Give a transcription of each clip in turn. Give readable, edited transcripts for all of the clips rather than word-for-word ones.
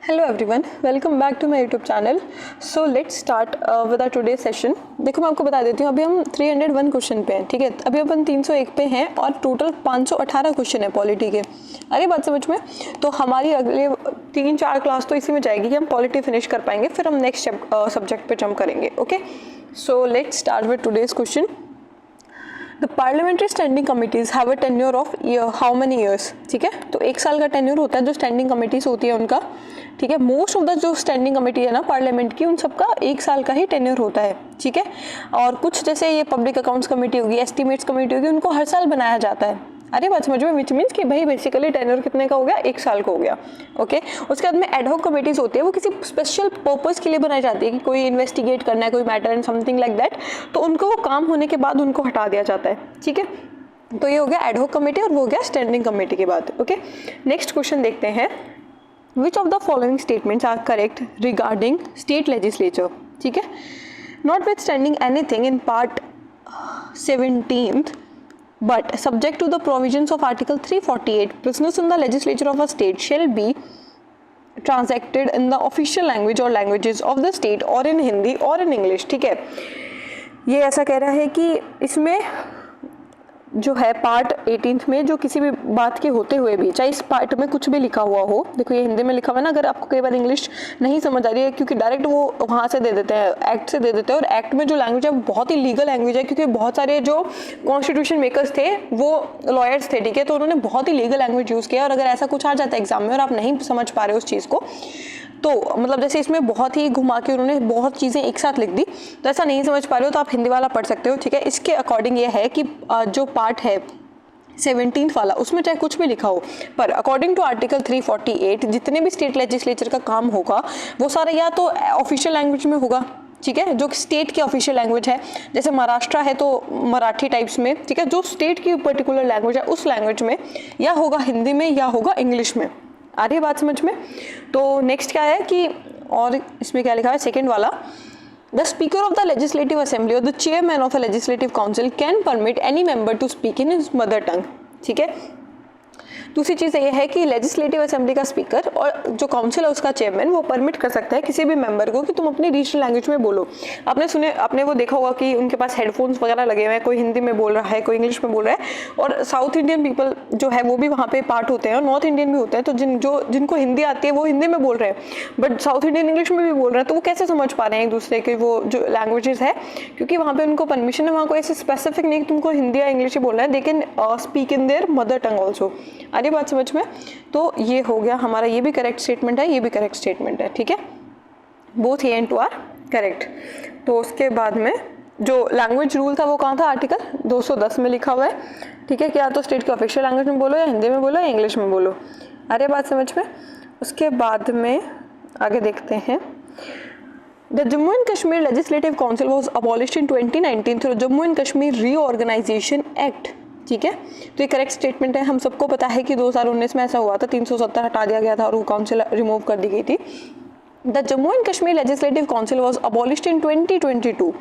Hello everyone, welcome back to my YouTube channel. So let's start with our today session. देखो मैं आपको बता देती हूँ, अभी हम 301 क्वेश्चन पे हैं, ठीक है। अभी अपन 301 पे हैं और टोटल 518 क्वेश्चन है पॉलिटी के। अरे बात समझ में? तो हमारी अगले 3-4 क्लास तो इसी में जाएगी कि हम पॉलिटी फिनिश कर पाएंगे, फिर हम नेक्स्ट सब्जेक्ट पे जंप करेंगे। Okay, so let's start with today's question. The parliamentary standing committees have a tenure of how many years. ठीक है, तो 1 साल का टेन्योर होता है जो स्टैंडिंग कमिटीज होती है उनका। ठीक है, मोस्ट ऑफ द जो स्टैंडिंग कमेटी है ना पार्लियामेंट की, उन सबका 1 साल का ही टेन्योर होता है। ठीक है, और कुछ जैसे ये पब्लिक अकाउंट्स कमेटी होगी, एस्टिमेट्स कमेटी होगी, उनको हर साल बनाया जाता है। अरे बात समझ में? विच मीन्स कि भाई बेसिकली टेन्योर कितने का हो गया? 1 साल का हो गया। ओके, उसके बाद में एडहॉक कमेटीज होती है, वो किसी स्पेशल पर्पस के लिए बनाई जाती है कि कोई इन्वेस्टिगेट करना है कोई matter and something like that, तो उनको वो काम होने के बाद उनको हटा दिया जाता है। ठीक है, तो ये हो गया एडहॉक कमेटी और वो हो गया स्टैंडिंग कमेटी के बाद। ओके, नेक्स्ट क्वेश्चन देखते हैं। Which of the following statements are correct regarding state legislature? ठीक है, notwithstanding anything in part 17th but subject to the provisions of article 348, business in the legislature of a state shall be transacted in the official language or languages of the state or in Hindi or in English। ठीक है, ये ऐसा कह रहा है कि इसमें जो है पार्ट 18 में जो किसी भी बात के होते हुए भी, चाहे इस पार्ट में कुछ भी लिखा हुआ हो, देखो ये हिंदी में लिखा हुआ है ना, अगर आपको कई बार इंग्लिश नहीं समझ आ रही है क्योंकि डायरेक्ट वो वहाँ से दे देते हैं, एक्ट से दे देते हैं, और एक्ट में जो लैंग्वेज है वो बहुत ही लीगल लैंग्वेज है क्योंकि बहुत सारे जो कॉन्स्टिट्यूशन मेकर्स थे वो लॉयर्स थे। ठीक है, तो उन्होंने बहुत ही लीगल लैंग्वेज यूज़ किया, और अगर ऐसा कुछ आ जाता है एग्जाम में और आप नहीं समझ पा रहे हो उस चीज़ को, तो मतलब जैसे इसमें बहुत ही घुमा के उन्होंने बहुत चीज़ें एक साथ लिख दी, तो ऐसा नहीं समझ पा रहे हो तो आप हिंदी वाला पढ़ सकते हो। ठीक है, इसके अकॉर्डिंग ये है कि जो पार्ट है 17th वाला, उसमें चाहे कुछ भी लिखा हो, पर अकॉर्डिंग टू आर्टिकल 348 जितने भी स्टेट लेजिस्लेचर का काम होगा वो सारा या तो ऑफिशियल लैंग्वेज में होगा। ठीक है, जो स्टेट की ऑफिशियल लैंग्वेज है, जैसे महाराष्ट्र है तो मराठी टाइप्स में। ठीक है, जो स्टेट की पर्टिकुलर लैंग्वेज है उस लैंग्वेज में, या होगा हिंदी में या होगा इंग्लिश में। आ रही बात समझ में? तो नेक्स्ट क्या है कि, और इसमें क्या लिखा है सेकेंड वाला, The Speaker of the Legislative Assembly or the Chairman of a Legislative Council can permit any member to speak in his mother tongue। ठीक है, दूसरी चीज़ ये है कि लेजिस्लेटिव असेंबली का स्पीकर और जो काउंसिल है उसका चेयरमैन वो परमिट कर सकता है किसी भी मेंबर को कि तुम अपनी रीजनल लैंग्वेज में बोलो। आपने वो देखा होगा कि उनके पास हेडफोन्स वगैरह लगे हुए हैं, कोई हिंदी में बोल रहा है कोई इंग्लिश में बोल रहा है, और साउथ इंडियन पीपल जो है वो भी वहाँ पे पार्ट होते हैं और नॉर्थ इंडियन भी होते हैं, तो जिनको हिंदी आती है वो हिंदी में बोल रहे हैं, बट साउथ इंडियन इंग्लिश में भी बोल रहे हैं, तो वो कैसे समझ पा रहे हैं एक दूसरे के वो जो लैंग्वेजेस है, क्योंकि वहाँ पे उनको परमिशन है, वहाँ को ऐसे स्पेसिफिक नहीं कि तुमको हिंदी या इंग्लिश ही बोलना है, they can speak in their mother tongue also. अरे बात समझ में? तो ये हो गया हमारा, ये भी करेक्ट स्टेटमेंट है, ये भी करेक्ट स्टेटमेंट है। ठीक है, both A and two are correct. तो उसके बाद में जो लैंग्वेज रूल था वो कहाँ था? आर्टिकल 210 में लिखा हुआ है। ठीक है, क्या तो स्टेट की ऑफिशियल लैंग्वेज में बोलो या हिंदी में बोलो या इंग्लिश में बोलो। अरे बात समझ में? उसके बाद में आगे देखते हैं। The Jammu and Kashmir Legislative Council was abolished in 2019 through Jammu and Kashmir Reorganization Act। ठीक है, तो ये करेक्ट स्टेटमेंट है। हम सबको पता है कि 2019 में ऐसा हुआ था, 370 हटा दिया गया था और वो काउंसिल रिमूव कर दी गई थी। The Jammu and Kashmir legislative council was abolished in 2022।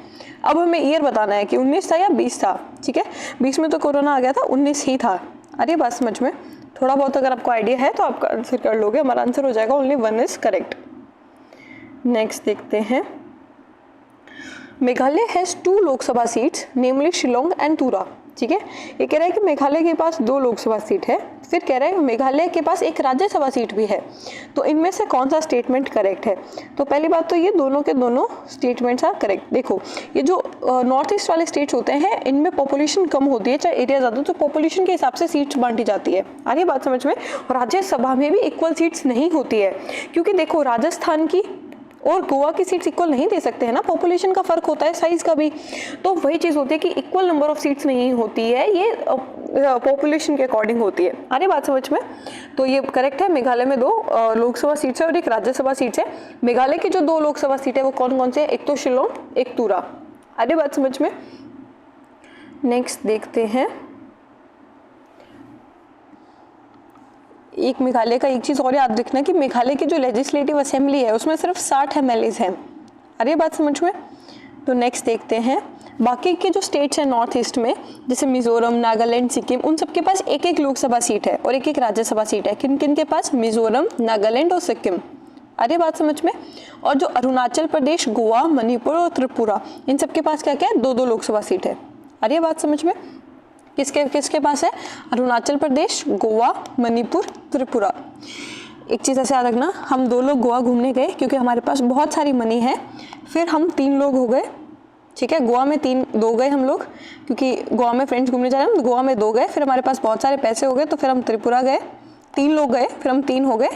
अब हमें ईयर बताना है कि 19 था या 20 था। ठीक है, 20 में तो कोरोना आ गया था, 19 ही था। अरे बात समझ में? थोड़ा बहुत अगर आपको आइडिया है तो आप आंसर कर लोगे, हमारा आंसर हो जाएगा ओनली 1 इज करेक्ट। नेक्स्ट देखते हैं। Meghalaya has 2 Lok Sabha seats namely Shillong and Tura. ठीक है, ये कह रहा है कि मेघालय के पास 2 लोकसभा सीट है, फिर कह रहा है मेघालय के पास 1 राज्यसभा सीट भी है, तो इनमें से कौन सा स्टेटमेंट करेक्ट है? तो पहली बात तो ये दोनों के दोनों स्टेटमेंट्स आर करेक्ट। देखो ये जो नॉर्थ ईस्ट वाले स्टेट्स होते हैं इनमें पॉपुलेशन कम होती है, चाहे एरिया ज़्यादा, तो पॉपुलेशन के हिसाब से सीट्स बांटी जाती है। आ रही बात समझ में? और राज्यसभा में भी इक्वल सीट्स नहीं होती है, क्योंकि देखो राजस्थान की और गोवा की सीट्स इक्वल नहीं दे सकते हैं ना, पॉपुलेशन का फर्क होता है, साइज का भी, तो वही चीज़ होती है कि इक्वल नंबर ऑफ सीट्स नहीं होती है, ये पॉपुलेशन के अकॉर्डिंग होती है। अरे बात समझ में? तो ये करेक्ट है। मेघालय में 2 लोकसभा सीट्स है और 1 राज्यसभा सीट्स है। मेघालय की जो 2 लोकसभा सीट है वो कौन कौन से है? एक तो शिलोंग, एक तुरा। अरे बात समझ में? नेक्स्ट देखते हैं। एक मेघालय का एक चीज़ और याद रखना कि मेघालय की जो लेजिस्लेटिव असेंबली है उसमें सिर्फ 60 MLAs हैं। अरे बात समझ में? तो नेक्स्ट देखते हैं। बाकी के जो स्टेट्स हैं नॉर्थ ईस्ट में, जैसे मिजोरम, नागालैंड, सिक्किम, उन सबके पास 1-1 लोकसभा सीट है और 1-1 राज्यसभा सीट है। किन किन के पास? मिजोरम, नागालैंड और सिक्किम। आ रही है बात समझ में। और जो अरुणाचल प्रदेश, गोवा, मणिपुर और त्रिपुरा, इन सबके पास क्या क्या है, 2-2 लोकसभा सीट है। आ रही है बात समझ में। किसके किसके पास है, अरुणाचल प्रदेश, गोवा, मणिपुर, त्रिपुरा। एक चीज़ ऐसे याद रखना, हम 2 लोग गोवा घूमने गए क्योंकि हमारे पास बहुत सारी मनी है, फिर हम 3 लोग हो गए, ठीक है। गोवा में 2 गए हम लोग, क्योंकि गोवा में फ्रेंड्स घूमने जा रहे हैं, गोवा में 2 गए, फिर हमारे पास बहुत सारे पैसे हो गए, तो फिर हम त्रिपुरा गए, 3 लोग गए, फिर हम 3 हो गए,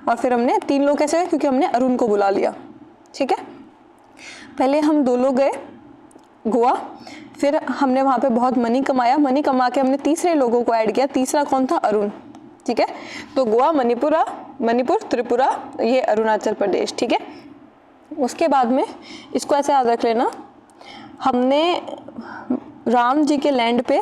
और फिर हमने 3 लोग कैसे गए, क्योंकि हमने अरुण को बुला लिया, ठीक है। पहले हम 2 लोग गए गोवा, फिर हमने वहाँ पे बहुत मनी कमाया, मनी कमा के हमने तीसरे लोगों को ऐड किया, तीसरा कौन था, अरुण, ठीक है। तो गोवा, मणिपुर, त्रिपुरा, ये अरुणाचल प्रदेश, ठीक है। उसके बाद में इसको ऐसे याद रख लेना, हमने राम जी के लैंड पे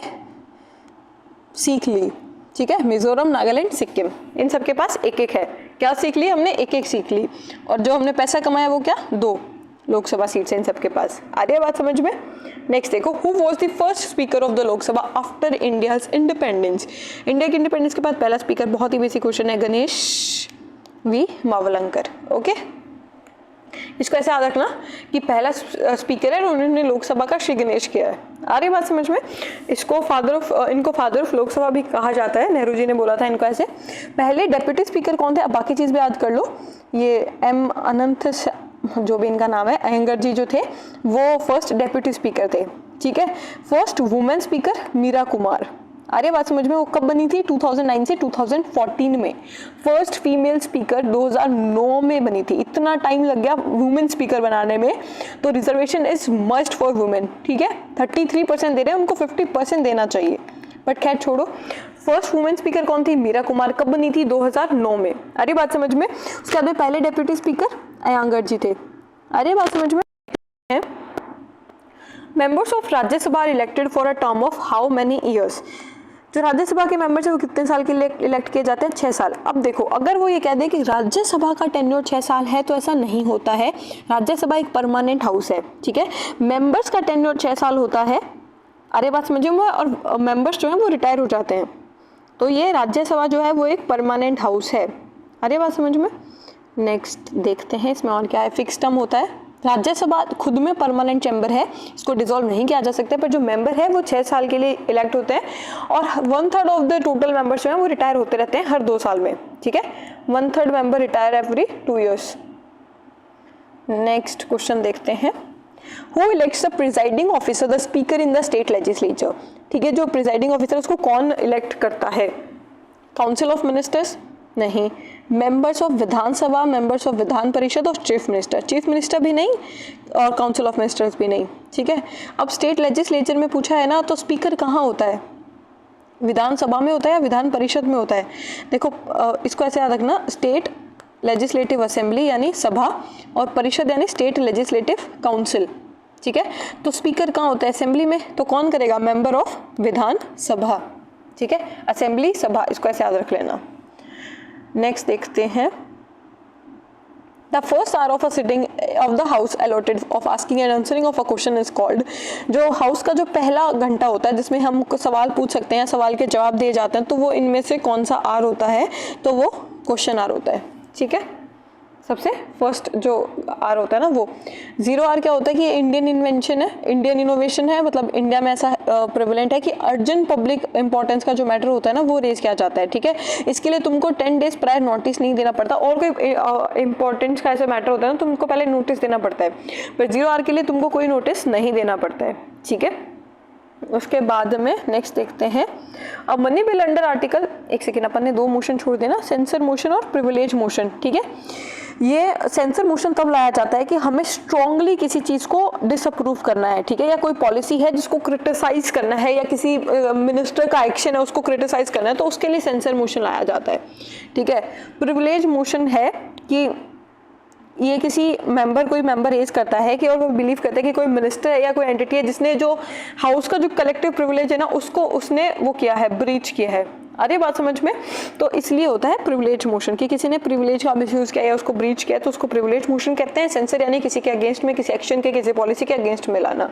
सीख ली, ठीक है। मिजोरम, नागालैंड, सिक्किम, इन सब के पास 1-1 है। क्या सीख ली हमने, 1-1 सीख ली। और जो हमने पैसा कमाया वो क्या, 2 लोकसभा सीट्स हैं इन सब के पास। आ रही है बात समझ में। नेक्स्ट देखो, who was the first speaker of the Lok Sabha after India's independence. India के इंडिपेंडेंस के बाद पहला स्पीकर, बहुत ही बेसिक क्वेश्चन है, गणेश वी मावलंकर, ओके। इसको ऐसे याद रखना कि पहला स्पीकर है और उन्होंने लोकसभा का श्री गणेश किया है। आ रही बात समझ में। इनको फादर ऑफ लोकसभा भी कहा जाता है, नेहरू जी ने बोला था इनको ऐसे। पहले डेप्यूटी स्पीकर कौन थे, अब बाकी चीज़ भी याद कर लो, ये एम अनंत, जो भी इनका नाम है, अयंगर जी जो थे, वो फर्स्ट डेप्यूटी स्पीकर थे, ठीक है। First women speaker Meira Kumar. आ रही बात समझ में। वो कब बनी थी, 2009 से 2014 में। फर्स्ट फीमेल स्पीकर 2009 में बनी थी। इतना टाइम लग गया वुमेन स्पीकर बनाने में, तो reservation is must for women, ठीक है। 33% दे रहे हैं, उनको 50% देना चाहिए, बट खैर छोड़ो। फर्स्ट वुमेन स्पीकर कौन थी, मीरा कुमार। कब बनी थी, 2009 में। आ रही बात समझ में। उसके बाद में पहले डेप्यूटी स्पीकर अयंगर जी थे। आ रही बात समझ में। Members of Rajya Sabha are elected for a term of how many years. जो राज्यसभा के मेंबर्स है वो कितने साल के लिए इलेक्ट किए जाते हैं, 6 साल। अब देखो, अगर वो ये कह दे कि राज्यसभा का टेन्योर 6 साल है, तो ऐसा नहीं होता है। राज्यसभा एक परमानेंट हाउस है, ठीक है। मेंबर्स का टेन्योर 6 साल होता है। अरे बात समझिए। और मेंबर्स जो हैं वो रिटायर हो जाते हैं, तो ये राज्यसभा जो है वो एक परमानेंट हाउस है। अरे बात समझ में। नेक्स्ट देखते हैं इसमें और क्या है। फिक्स टर्म होता है। राज्यसभा खुद में परमानेंट चैम्बर है, इसको डिसॉल्व नहीं किया जा सकता, पर जो मेंबर है वो 6 साल के लिए इलेक्ट होते हैं, और 1/3 ऑफ द टोटल मेंबर्स जो हैं वो रिटायर होते रहते हैं हर 2 साल में, ठीक है। 1/3 member retire every 2 years। Next question देखते हैं। Who elects the presiding officer, the speaker in the state legislature? ठीक है, जो प्रिजाइडिंग ऑफिसर उसको कौन इलेक्ट करता है? काउंसिल ऑफ मिनिस्टर्स नहीं, members of Vidhan Sabha, members of Vidhan Parishad और चीफ मिनिस्टर भी नहीं, और काउंसिल ऑफ मिनिस्टर्स भी नहीं, ठीक है। अब स्टेट लेजिस्लेचर में पूछा है ना, तो स्पीकर कहाँ होता है, विधानसभा में होता है या विधान परिषद में होता है? देखो इसको ऐसे याद रखना, स्टेट लेजिस्लेटिव असेंबली यानी सभा, और परिषद यानी स्टेट लेजिस्लेटिव काउंसिल, ठीक है। तो स्पीकर कहाँ होता है, असेंबली में, तो कौन करेगा, मेंबर ऑफ विधान सभा, ठीक है। असेंबली, सभा, इसको ऐसे याद रख लेना। नेक्स्ट देखते हैं। The first hour of a sitting of the house allotted of asking and answering of a question is called। जो हाउस का जो पहला घंटा होता है जिसमें हम सवाल पूछ सकते हैं, सवाल के जवाब दिए जाते हैं, तो वो इनमें से कौन सा आर होता है, तो वो क्वेश्चन आर होता है, ठीक है। सबसे फर्स्ट जो आर होता है ना वो। 0 आर क्या होता है कि ये इंडियन इन्वेंशन है, इंडियन इनोवेशन है, मतलब इंडिया में ऐसा प्रेवलेंट है कि अर्जेंट पब्लिक इंपॉर्टेंस का जो मैटर होता है ना वो रेज किया जाता है, ठीक है। इसके लिए तुमको 10 days प्रायर नोटिस नहीं देना पड़ता, और कोई इंपॉर्टेंस का ऐसा मैटर होता है ना तुमको पहले नोटिस देना पड़ता है, पर 0 आर के लिए तुमको कोई नोटिस नहीं देना पड़ता है, ठीक है। उसके बाद में नेक्स्ट देखते हैं। अब मनी बिल अंडर आर्टिकल, एक सेकेंड, अपन ने 2 मोशन छोड़ देना, सेंसर मोशन और प्रिविलेज मोशन, ठीक है। ये सेंसर मोशन तब लाया जाता है कि हमें स्ट्रांगली किसी चीज़ को डिसअप्रूव करना है, ठीक है, या कोई पॉलिसी है जिसको क्रिटिसाइज करना है, या किसी मिनिस्टर का एक्शन है उसको क्रिटिसाइज करना है, तो उसके लिए सेंसर मोशन लाया जाता है, ठीक है। प्रिविलेज मोशन है कि ये किसी मेंबर, कोई मेंबर रेज करता है कि, और वो बिलीव करता है कि कोई मिनिस्टर है या कोई एंटिटी है जिसने जो हाउस का जो कलेक्टिव प्रिविलेज है ना उसको उसने वो किया है, ब्रीच किया है। अरे बात समझ में। तो इसलिए होता है प्रिविलेज मोशन कि किसी ने प्रिविलेज का मिसयूज किया या उसको ब्रीच किया, तो उसको प्रिविलेज मोशन कहते हैं। सेंसर यानी किसी के अगेंस्ट में, किसी एक्शन के, किसी पॉलिसी के अगेंस्ट में लाना।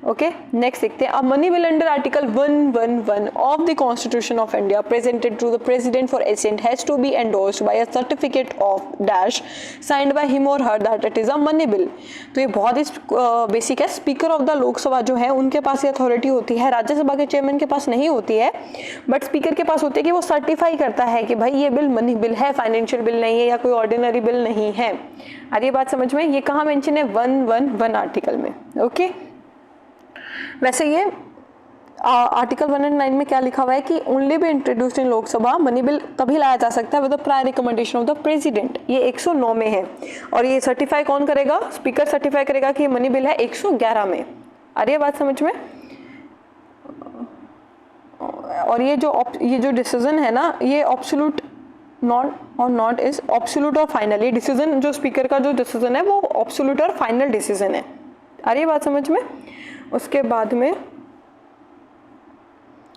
ओके नेक्स्ट देखते हैं, a money bill under article 111 of the constitution of India presented to the president for assent has to be endorsed by a certificate of dash signed by him और her that it is a money bill. तो ये बहुत ही basic है। Speaker of the Lok Sabha जो है उनके पास ये अथॉरिटी होती है, राज्यसभा के चेयरमैन के पास नहीं होती है, बट स्पीकर के पास होती है कि वो सर्टिफाई करता है कि भाई ये बिल मनी बिल है, फाइनेंशियल बिल नहीं है या कोई ऑर्डिनरी बिल नहीं है। आ रही बात समझ में? ये कहाँ मेंशन है? 111 आर्टिकल में। ओके वैसे ये आर्टिकल 109 में क्या लिखा हुआ है कि only be introduced in Lok Sabha, money bill तभी लाया जा सकता है with the prior recommendation of the president. ये 109 में है और ये सर्टिफाई कौन करेगा? स्पीकर सर्टिफाई करेगा कि ये मनी बिल है 111 में। आ रही है बात समझ में? और ये जो डिसीजन है ना, ये ऑब्सोल्यूट नॉट इज ऑब्सोल्यूट और फाइनल। ये डिसीजन जो स्पीकर का जो डिसीजन है वो ऑब्सोल्यूट और फाइनल डिसीजन है। आ रही है बात समझ में? उसके बाद में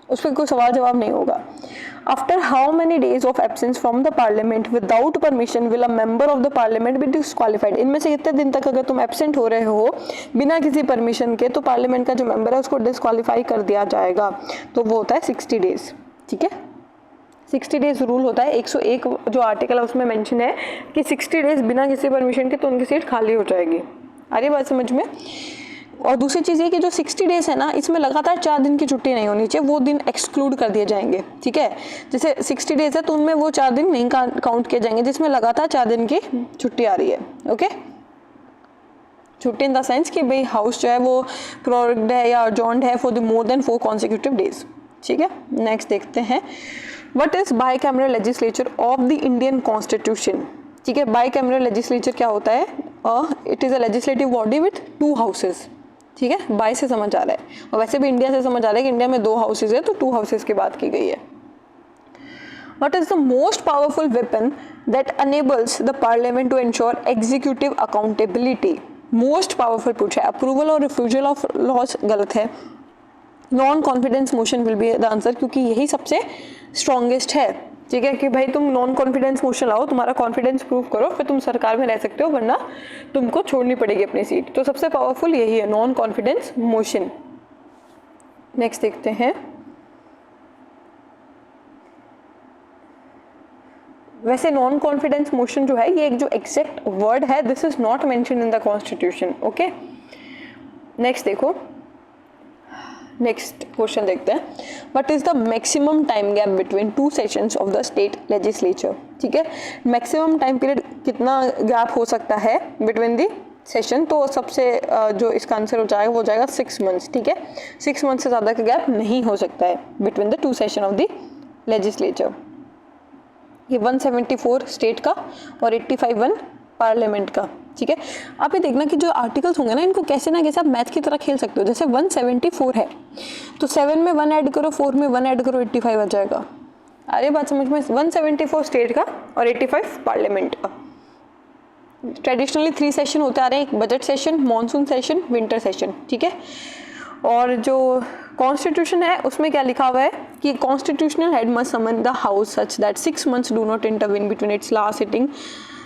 उस पर कोई सवाल जवाब नहीं होगा। After how many days of absence from the parliament without permission will a member of the parliament B disqualified. इनमें से कितने दिन तक अगर तुम एब्सेंट हो रहे हो बिना किसी परमिशन के, तो पार्लियामेंट का जो मेंबर है उसको डिस्क्वालीफाई कर दिया जाएगा। तो वो होता है 60 डेज। ठीक है, 60 डेज रूल होता है। 101 जो आर्टिकल है उसमें मेंशन है कि 60 डेज बिना किसी परमिशन के तो उनकी सीट खाली हो जाएगी। आ रही बात समझ में? और दूसरी चीज़ ये कि जो 60 डेज है ना, इसमें लगातार 4 दिन की छुट्टी नहीं होनी चाहिए, वो दिन एक्सक्लूड कर दिए जाएंगे। ठीक है, जैसे 60 डेज है तो उनमें वो 4 दिन नहीं काउंट किए जाएंगे जिसमें लगातार 4 दिन की छुट्टी आ रही है। ओके, छुट्टी इन द सेंस कि भाई हाउस जो है वो प्रोरॉग्ड है या अडजॉर्न्ड है for the more than 4 consecutive days. ठीक है, नेक्स्ट देखते हैं, what is by cameral legislature of the Indian constitution. ठीक है, बाई कैमरल लेजिस्लेचर क्या होता है? It is a legislative body with 2 houses. ठीक है, बाय से समझ आ रहा है, और वैसे भी इंडिया से समझ आ रहा है कि इंडिया में 2 हाउसेज है तो 2 हाउसेज की बात की गई है। What is the most powerful weapon that enables the parliament to ensure executive accountability? Most powerful पूछा है, अप्रूवल और रिफ्यूजल ऑफ लॉज गलत है, non confidence motion will be the answer, क्योंकि यही सबसे स्ट्रॉन्गेस्ट है। ठीक है, कि भाई तुम नॉन कॉन्फिडेंस मोशन लाओ, तुम्हारा कॉन्फिडेंस प्रूव करो, फिर तुम सरकार में रह सकते हो, वरना तुमको छोड़नी पड़ेगी अपनी सीट। तो सबसे पावरफुल यही है, नॉन कॉन्फिडेंस मोशन। नेक्स्ट देखते हैं, वैसे नॉन कॉन्फिडेंस मोशन जो है ये एक जो एग्जैक्ट वर्ड है, this is not mention in the constitution. Okay, next देखो, नेक्स्ट क्वेश्चन देखते हैं, what is the maximum time gap between 2 sessions of the state legislature. ठीक है, मैक्सिमम टाइम पीरियड कितना गैप हो सकता है बिटवीन द सेशन, तो सबसे जो इसका आंसर हो जाएगा वो हो जाएगा 6 मंथ्स। ठीक है, 6 मंथ से ज़्यादा का गैप नहीं हो सकता है between the 2 session of the legislature. ये 174 स्टेट का और 85 पार्लियामेंट का। ठीक है, आप ये देखना कि जो आर्टिकल्स होंगे ना, इनको कैसे ना कैसे आप मैथ की तरह खेल सकते हो। जैसे 174 है तो 7 में 1 ऐड करो, 4 में 1 ऐड करो, 85 आ जाएगा। अरे बात समझ में? 174 स्टेट का और 85 पार्लियामेंट का। ट्रेडिशनली 3 सेशन होते आ रहे हैं, एक budget session, monsoon session, winter session. ठीक है, और जो कॉन्स्टिट्यूशन है उसमें क्या लिखा हुआ है कि constitutional head must summon the house such that 6 months do not intervene between its last sitting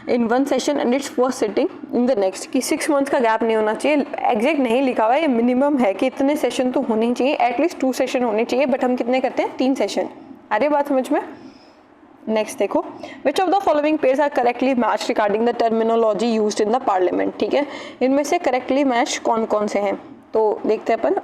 in 1 session and its first sitting in the next. कि 6 months का गैप नहीं होना चाहिए, एग्जैक्ट नहीं लिखा हुआ है, ये मिनिमम है कि इतने सेशन तो होने चाहिए, एटलीस्ट 2 सेशन होने चाहिए, बट हम कितने करते हैं? 3 सेशन। आ रही बात समझ में? नेक्स्ट देखो, which of the following pairs are correctly match regarding the terminology used in the parliament. ठीक है, इनमें से करेक्टली मैच कौन कौन से हैं, तो देखते हैं अपन।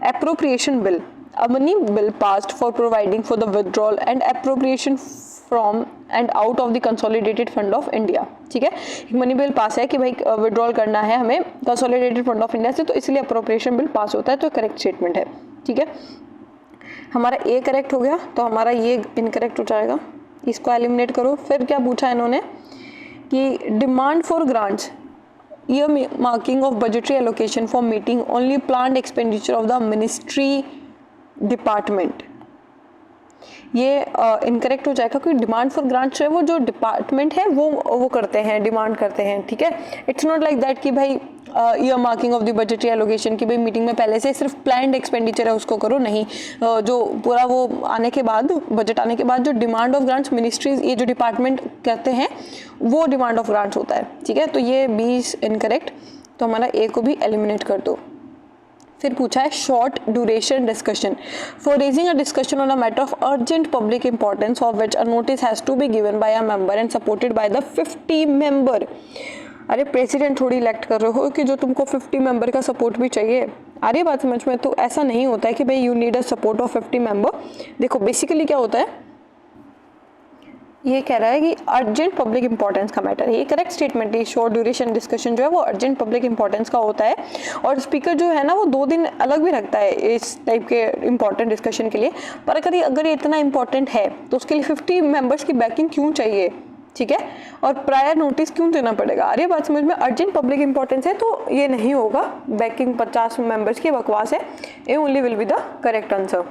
appropriation bill, a money bill passed for providing for the withdrawal and appropriation from and out of the consolidated fund of India। ठीक है, एक मनी बिल पास है कि भाई विड्रॉल करना है हमें कंसोलिडेटेड फंड ऑफ इंडिया से, तो इसलिए अप्रोप्रिएशन बिल पास होता है, तो करेक्ट स्टेटमेंट है। ठीक है, हमारा ए करेक्ट हो गया, तो हमारा ये इनकरेक्ट हो जाएगा, इसको एलिमिनेट करो। फिर क्या पूछा इन्होंने कि demand for grants year marking of budgetary allocation for meeting only planned expenditure of the ministry department। ये इनकरेक्ट हो जाएगा, क्योंकि डिमांड फॉर ग्रांट्स है वो जो डिपार्टमेंट है वो करते हैं, डिमांड करते हैं। ठीक है, इट्स नॉट लाइक दैट कि भाई year marking of the budgetary allocation की भाई मीटिंग में पहले से सिर्फ प्लान्ड एक्सपेंडिचर है उसको करो, नहीं। जो पूरा वो आने के बाद, बजट आने के बाद जो डिमांड ऑफ ग्रांट्स मिनिस्ट्रीज, ये जो डिपार्टमेंट करते हैं वो डिमांड ऑफ ग्रांट्स होता है। ठीक है, तो ये 20 इनकरेक्ट, तो हमारा ए को भी एलिमिनेट कर दो। फिर पूछा है short duration discussion for raising a discussion on a matter of urgent public importance of which a notice has to be given by a member and supported by the 50 member. अरे president थोड़ी elect कर रहे हो कि जो तुमको 50 member का support भी चाहिए। आ रही बात समझ में? तो ऐसा नहीं होता है कि भाई you need a support of 50 member. देखो बेसिकली क्या होता है, ये कह रहा है कि अर्जेंट पब्लिक इंपॉर्टेंस का मैटर है, ये करेक्ट स्टेटमेंट है। शॉर्ट ड्यूरेशन डिस्कशन जो है वो अर्जेंट पब्लिक इंपॉर्टेंस का होता है और स्पीकर जो है ना वो 2 दिन अलग भी रखता है इस टाइप के इंपॉर्टेंट डिस्कशन के लिए। पर अगर ये इतना इंपॉर्टेंट है तो उसके लिए 50 मेंबर्स की बैकिंग क्यों चाहिए, ठीक है, और प्रायर नोटिस क्यों देना पड़ेगा? अरे बात समझ में? अर्जेंट पब्लिक इंपॉर्टेंस है तो ये नहीं होगा, बैकिंग 50 मेंबर्स की बकवास है। A only will be the correct answer.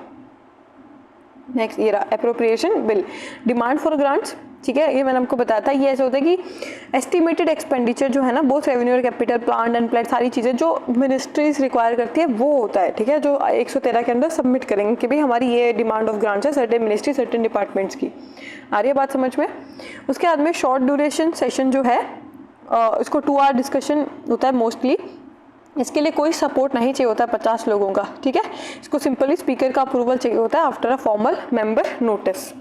Next ये रहा appropriation bill, demand for grants, ठीक है, ये मैंने आपको बताया था। ये ऐसा होता है कि एस्टिमेटेड एक्सपेंडिचर जो है ना, बोथ रेवेन्यू और कैपिटल, प्लांट एंड प्लांट, सारी चीज़ें जो मिनिस्ट्रीज रिक्वायर करती है वो होता है, ठीक है, जो 113 के अंदर सबमिट करेंगे कि भाई हमारी ये डिमांड ऑफ ग्रांट्स है सर्टेन मिनिस्ट्री सर्टेन डिपार्टमेंट्स की। आ रही है बात समझ में? उसके बाद में शॉर्ट ड्यूरेशन सेशन जो है इसको 2 आवर डिस्कशन होता है मोस्टली। इसके लिए कोई सपोर्ट नहीं चाहिए होता है 50 लोगों का, ठीक है, इसको सिंपली स्पीकर का अप्रूवल चाहिए होता है after a formal member notice.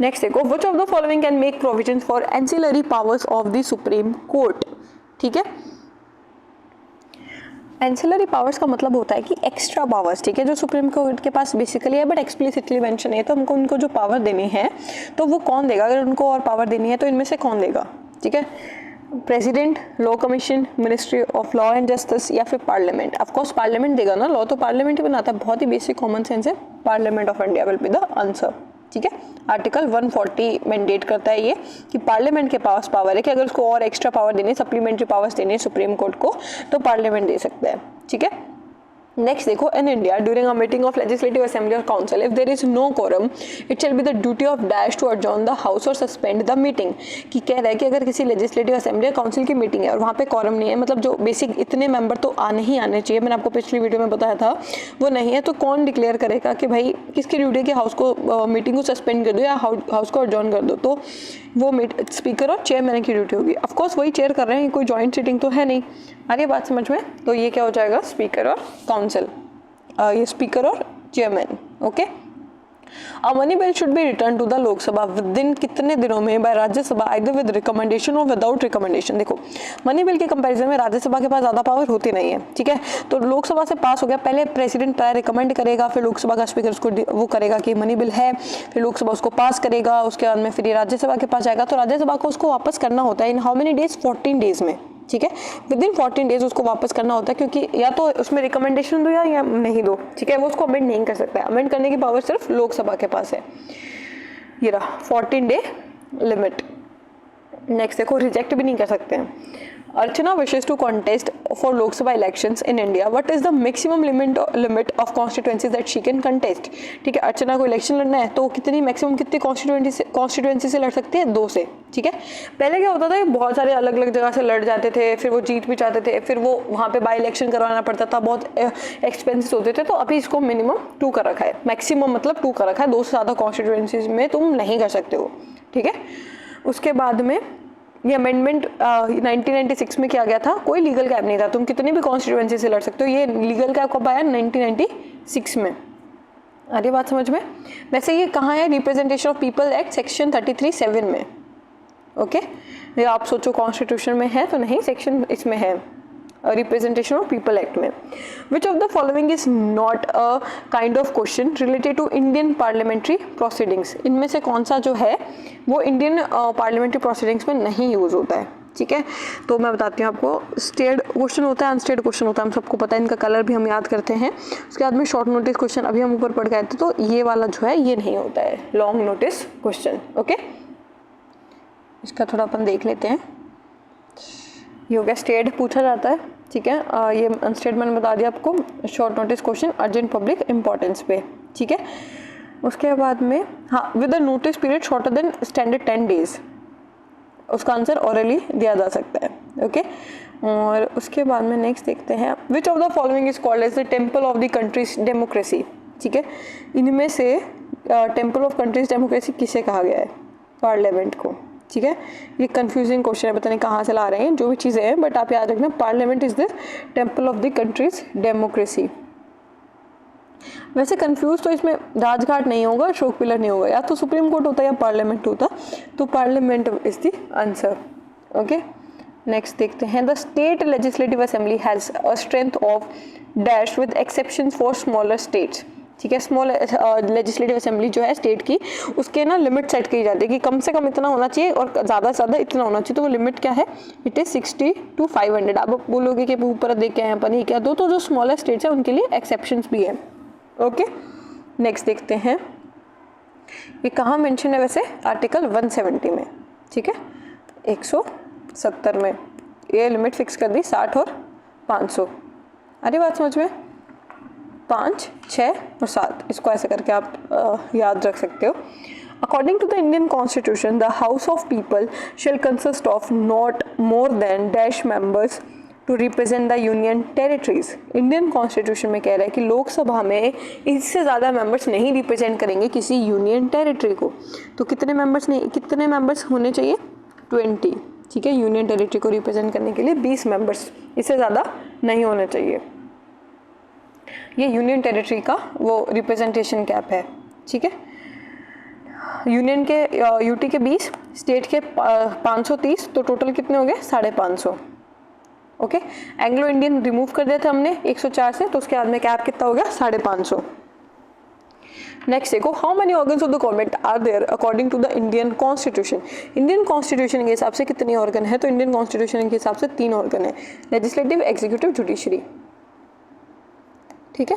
Next देखो, which of the following can make provisions for ancillary powers of the supreme court, ठीक है। एंसिलरी पावर्स का मतलब होता है कि एक्स्ट्रा पावर्स, ठीक है, जो सुप्रीम कोर्ट के पास बेसिकली है बट एक्सप्लिसिटली मेंशन है, तो हमको उनको जो पावर देनी है तो वो कौन देगा? अगर उनको और पावर देनी है तो इनमें से कौन देगा, ठीक है, president, law commission, ministry of law and justice या फिर पार्लियामेंट? ऑफ कोर्स पार्लियामेंट देगा ना, लॉ तो पार्लियामेंट ही बनाता है, बहुत ही बेसिक कॉमन सेंस है। Parliament of India will be the answer, ठीक है। आर्टिकल 140 मैंडेट करता है ये कि पार्लियामेंट के पास पावर है कि अगर उसको और एक्स्ट्रा पावर देनी है, सप्लीमेंट्री पावर्स देनी है सुप्रीम कोर्ट को, तो पार्लियामेंट दे सकता है, ठीक है। नेक्स्ट देखो, in India during a meeting of legislative assembly और council if there is no quorum it shall be the duty of dash to adjourn the house और सस्पेंड द मीटिंग। कि कह रहा है कि अगर किसी लेजिस्लेटिव असेंबली या काउंसिल की मीटिंग है और वहाँ पे कोरम नहीं है, मतलब जो बेसिक इतने मेंबर तो आने ही आने चाहिए, मैंने आपको पिछली वीडियो में बताया था, वो नहीं है, तो कौन डिक्लेयर करेगा कि भाई किसकी ड्यूटी है कि हाउस को मीटिंग को सस्पेंड कर दो या हाउस को अडजॉर्न कर दो? तो वो स्पीकर और चेयरमैन की ड्यूटी होगी। ऑफकोर्स वही चेयर कर रहे हैं, कोई जॉइंट सीटिंग तो है नहीं। आ रही बात समझ में? तो ये क्या हो जाएगा, स्पीकर और काउंसिल, ये स्पीकर और chairman, okay. A money bill should be return to the Lok Sabha within कितने दिनों में? By Rajya Sabha either with recommendation और विदाउट रिकमेंडेशन। देखो मनी बिल के कंपैरिजन में राज्यसभा के पास ज़्यादा पावर होती नहीं है, ठीक है, तो लोकसभा से पास हो गया, पहले प्रेसिडेंट रिकमेंड करेगा, फिर लोकसभा का स्पीकर उसको वो करेगा कि मनी बिल है, फिर लोकसभा उसको पास करेगा, उसके बाद में फिर ये राज्यसभा के पास जाएगा, तो राज्यसभा को उसको वापस करना होता है in how many days? 14 days में, ठीक है, विद इन 14 डेज उसको वापस करना होता है, क्योंकि या तो उसमें रिकमेंडेशन दो या नहीं दो, ठीक है, वो उसको अमेंड नहीं कर सकता है। अमेंड करने की पावर सिर्फ लोकसभा के पास है। ये रहा 14 डे लिमिट। नेक्स्ट देखो, रिजेक्ट भी नहीं कर सकते हैं। Archana wishes to contest for Lok Sabha elections in India, what is the maximum limit of constituencies that she can contest? ठीक है, अर्चना को इलेक्शन लड़ना है तो कितनी मैक्सिमम कितनी कॉन्स्टिट्यूएंसी से लड़ सकती है? 2 से, ठीक है। पहले क्या होता था, बहुत सारे अलग अलग जगह से लड़ जाते थे, फिर वो जीत भी चाहते थे, फिर वो वहाँ पे बाई इलेक्शन करवाना पड़ता था, बहुत एक्सपेंसिस होते थे। तो अभी इसको मिनिमम 2 कर रखा है, मैक्सिमम मतलब 2 कर रखा है, 2 से ज़्यादा कॉन्स्टिट्यूएंसीज में तुम नहीं कर सकते हो, ठीक है। उसके बाद में ये अमेंडमेंट 1996 में किया गया था, कोई लीगल गैप नहीं था, तुम कितनी भी कॉन्स्टिट्यूएंसी से लड़ सकते हो। ये लीगल गैप कब आया? 1996 में। अरे बात समझ में? वैसे ये कहाँ है? Representation of people act section 33(7) में, ओके। ये आप सोचो कॉन्स्टिट्यूशन में है तो नहीं, सेक्शन इसमें है, रिप्रेजेंटेशन ऑफ पीपल एक्ट में। Which of the following is not a kind of question related to Indian parliamentary proceedings? इनमें से कौन सा जो है वो इंडियन पार्लियामेंट्री प्रोसीडिंग्स में नहीं यूज होता है, ठीक है। तो मैं बताती हूँ आपको, स्टेड क्वेश्चन होता है, अनस्टेड क्वेश्चन होता है, हम सबको पता है, इनका कलर भी हम याद करते हैं। उसके बाद में शॉर्ट नोटिस क्वेश्चन अभी हम ऊपर पढ़ गए थे, तो ये वाला जो है ये नहीं होता है, लॉन्ग नोटिस क्वेश्चन, ओके। इसका थोड़ा अपन देख लेते हैं। ये हो गया स्टेड पूछा जाता है, ठीक है। ये अनस्टेड मैंने बता दिया आपको, short notice question urgent public importance पे, ठीक है। उसके बाद में हाँ, with a notice period shorter than standard 10 days, उसका आंसर ऑरली दिया जा सकता है, ओके। और उसके बाद में नेक्स्ट देखते हैं, which of the following is called as the temple of the country's democracy? ठीक है, इनमें से टेम्पल ऑफ कंट्रीज डेमोक्रेसी किसे कहा गया है? पार्लियामेंट को, ठीक है, ये कंफ्यूजिंग क्वेश्चन है, पता नहीं कहाँ से ला रहे हैं, जो भी चीज़ें हैं, बट आप याद रखना parliament is the temple of the country's democracy. वैसे कंफ्यूज तो इसमें राजघाट नहीं होगा, अशोक पिलर नहीं होगा, या तो सुप्रीम कोर्ट होता या पार्लियामेंट होता, तो parliament is the answer. Okay, next देखते हैं, the state legislative assembly has a strength of dash with exception for smaller states. ठीक है, स्मॉल लेजिस्लेटिव असेंबली जो है स्टेट की, उसके ना लिमिट सेट की जाती है कि कम से कम इतना होना चाहिए और ज़्यादा से ज़्यादा इतना होना चाहिए। तो वो लिमिट क्या है, इट इज़ 60 to 500। आप बोलोगे कि ऊपर देख के यहाँ पर नहीं क्या, दो तो जो स्मॉलर स्टेट्स है उनके लिए एक्सेप्शंस भी है। ओके, नेक्स्ट देखते हैं, ये कहाँ मेंशन है वैसे, आर्टिकल 170 में। ठीक है, 170 में ये लिमिट फिक्स कर दी 60 और 500। अरे बात समझ में, 5, 6 और 7, इसको ऐसे करके आप याद रख सकते हो। According to the Indian constitution, the house of people shall consist of not more than dash members to represent the union territories. Indian constitution में कह रहा है कि लोकसभा में इससे ज़्यादा मेंबर्स नहीं रिप्रेजेंट करेंगे किसी यूनियन टेरिटरी को। तो कितने मेंबर्स होने चाहिए, 20। ठीक है, यूनियन टेरिटरी को रिप्रेजेंट करने के लिए 20 मेंबर्स, इससे ज़्यादा नहीं होने चाहिए। ये यूनियन टेरिटरी का वो रिप्रेजेंटेशन कैप है। ठीक है, यूनियन के यूटी के 20, स्टेट के 530, तो टोटल कितने हो गए, 550। ओके, एंग्लो इंडियन रिमूव कर दिया था हमने 104 से, तो उसके बाद में कैप कितना हो गया, 550। नेक्स्ट देखो, how many organs of the government are there according to the Indian constitution. Indian constitution के हिसाब से कितने ऑर्गन है, तो इंडियन कॉन्स्टिट्यूशन के हिसाब से 3 ऑर्गन है, लेजिस्लेटिव, एग्जीक्यूटिव, जुडिशरी। ठीक है,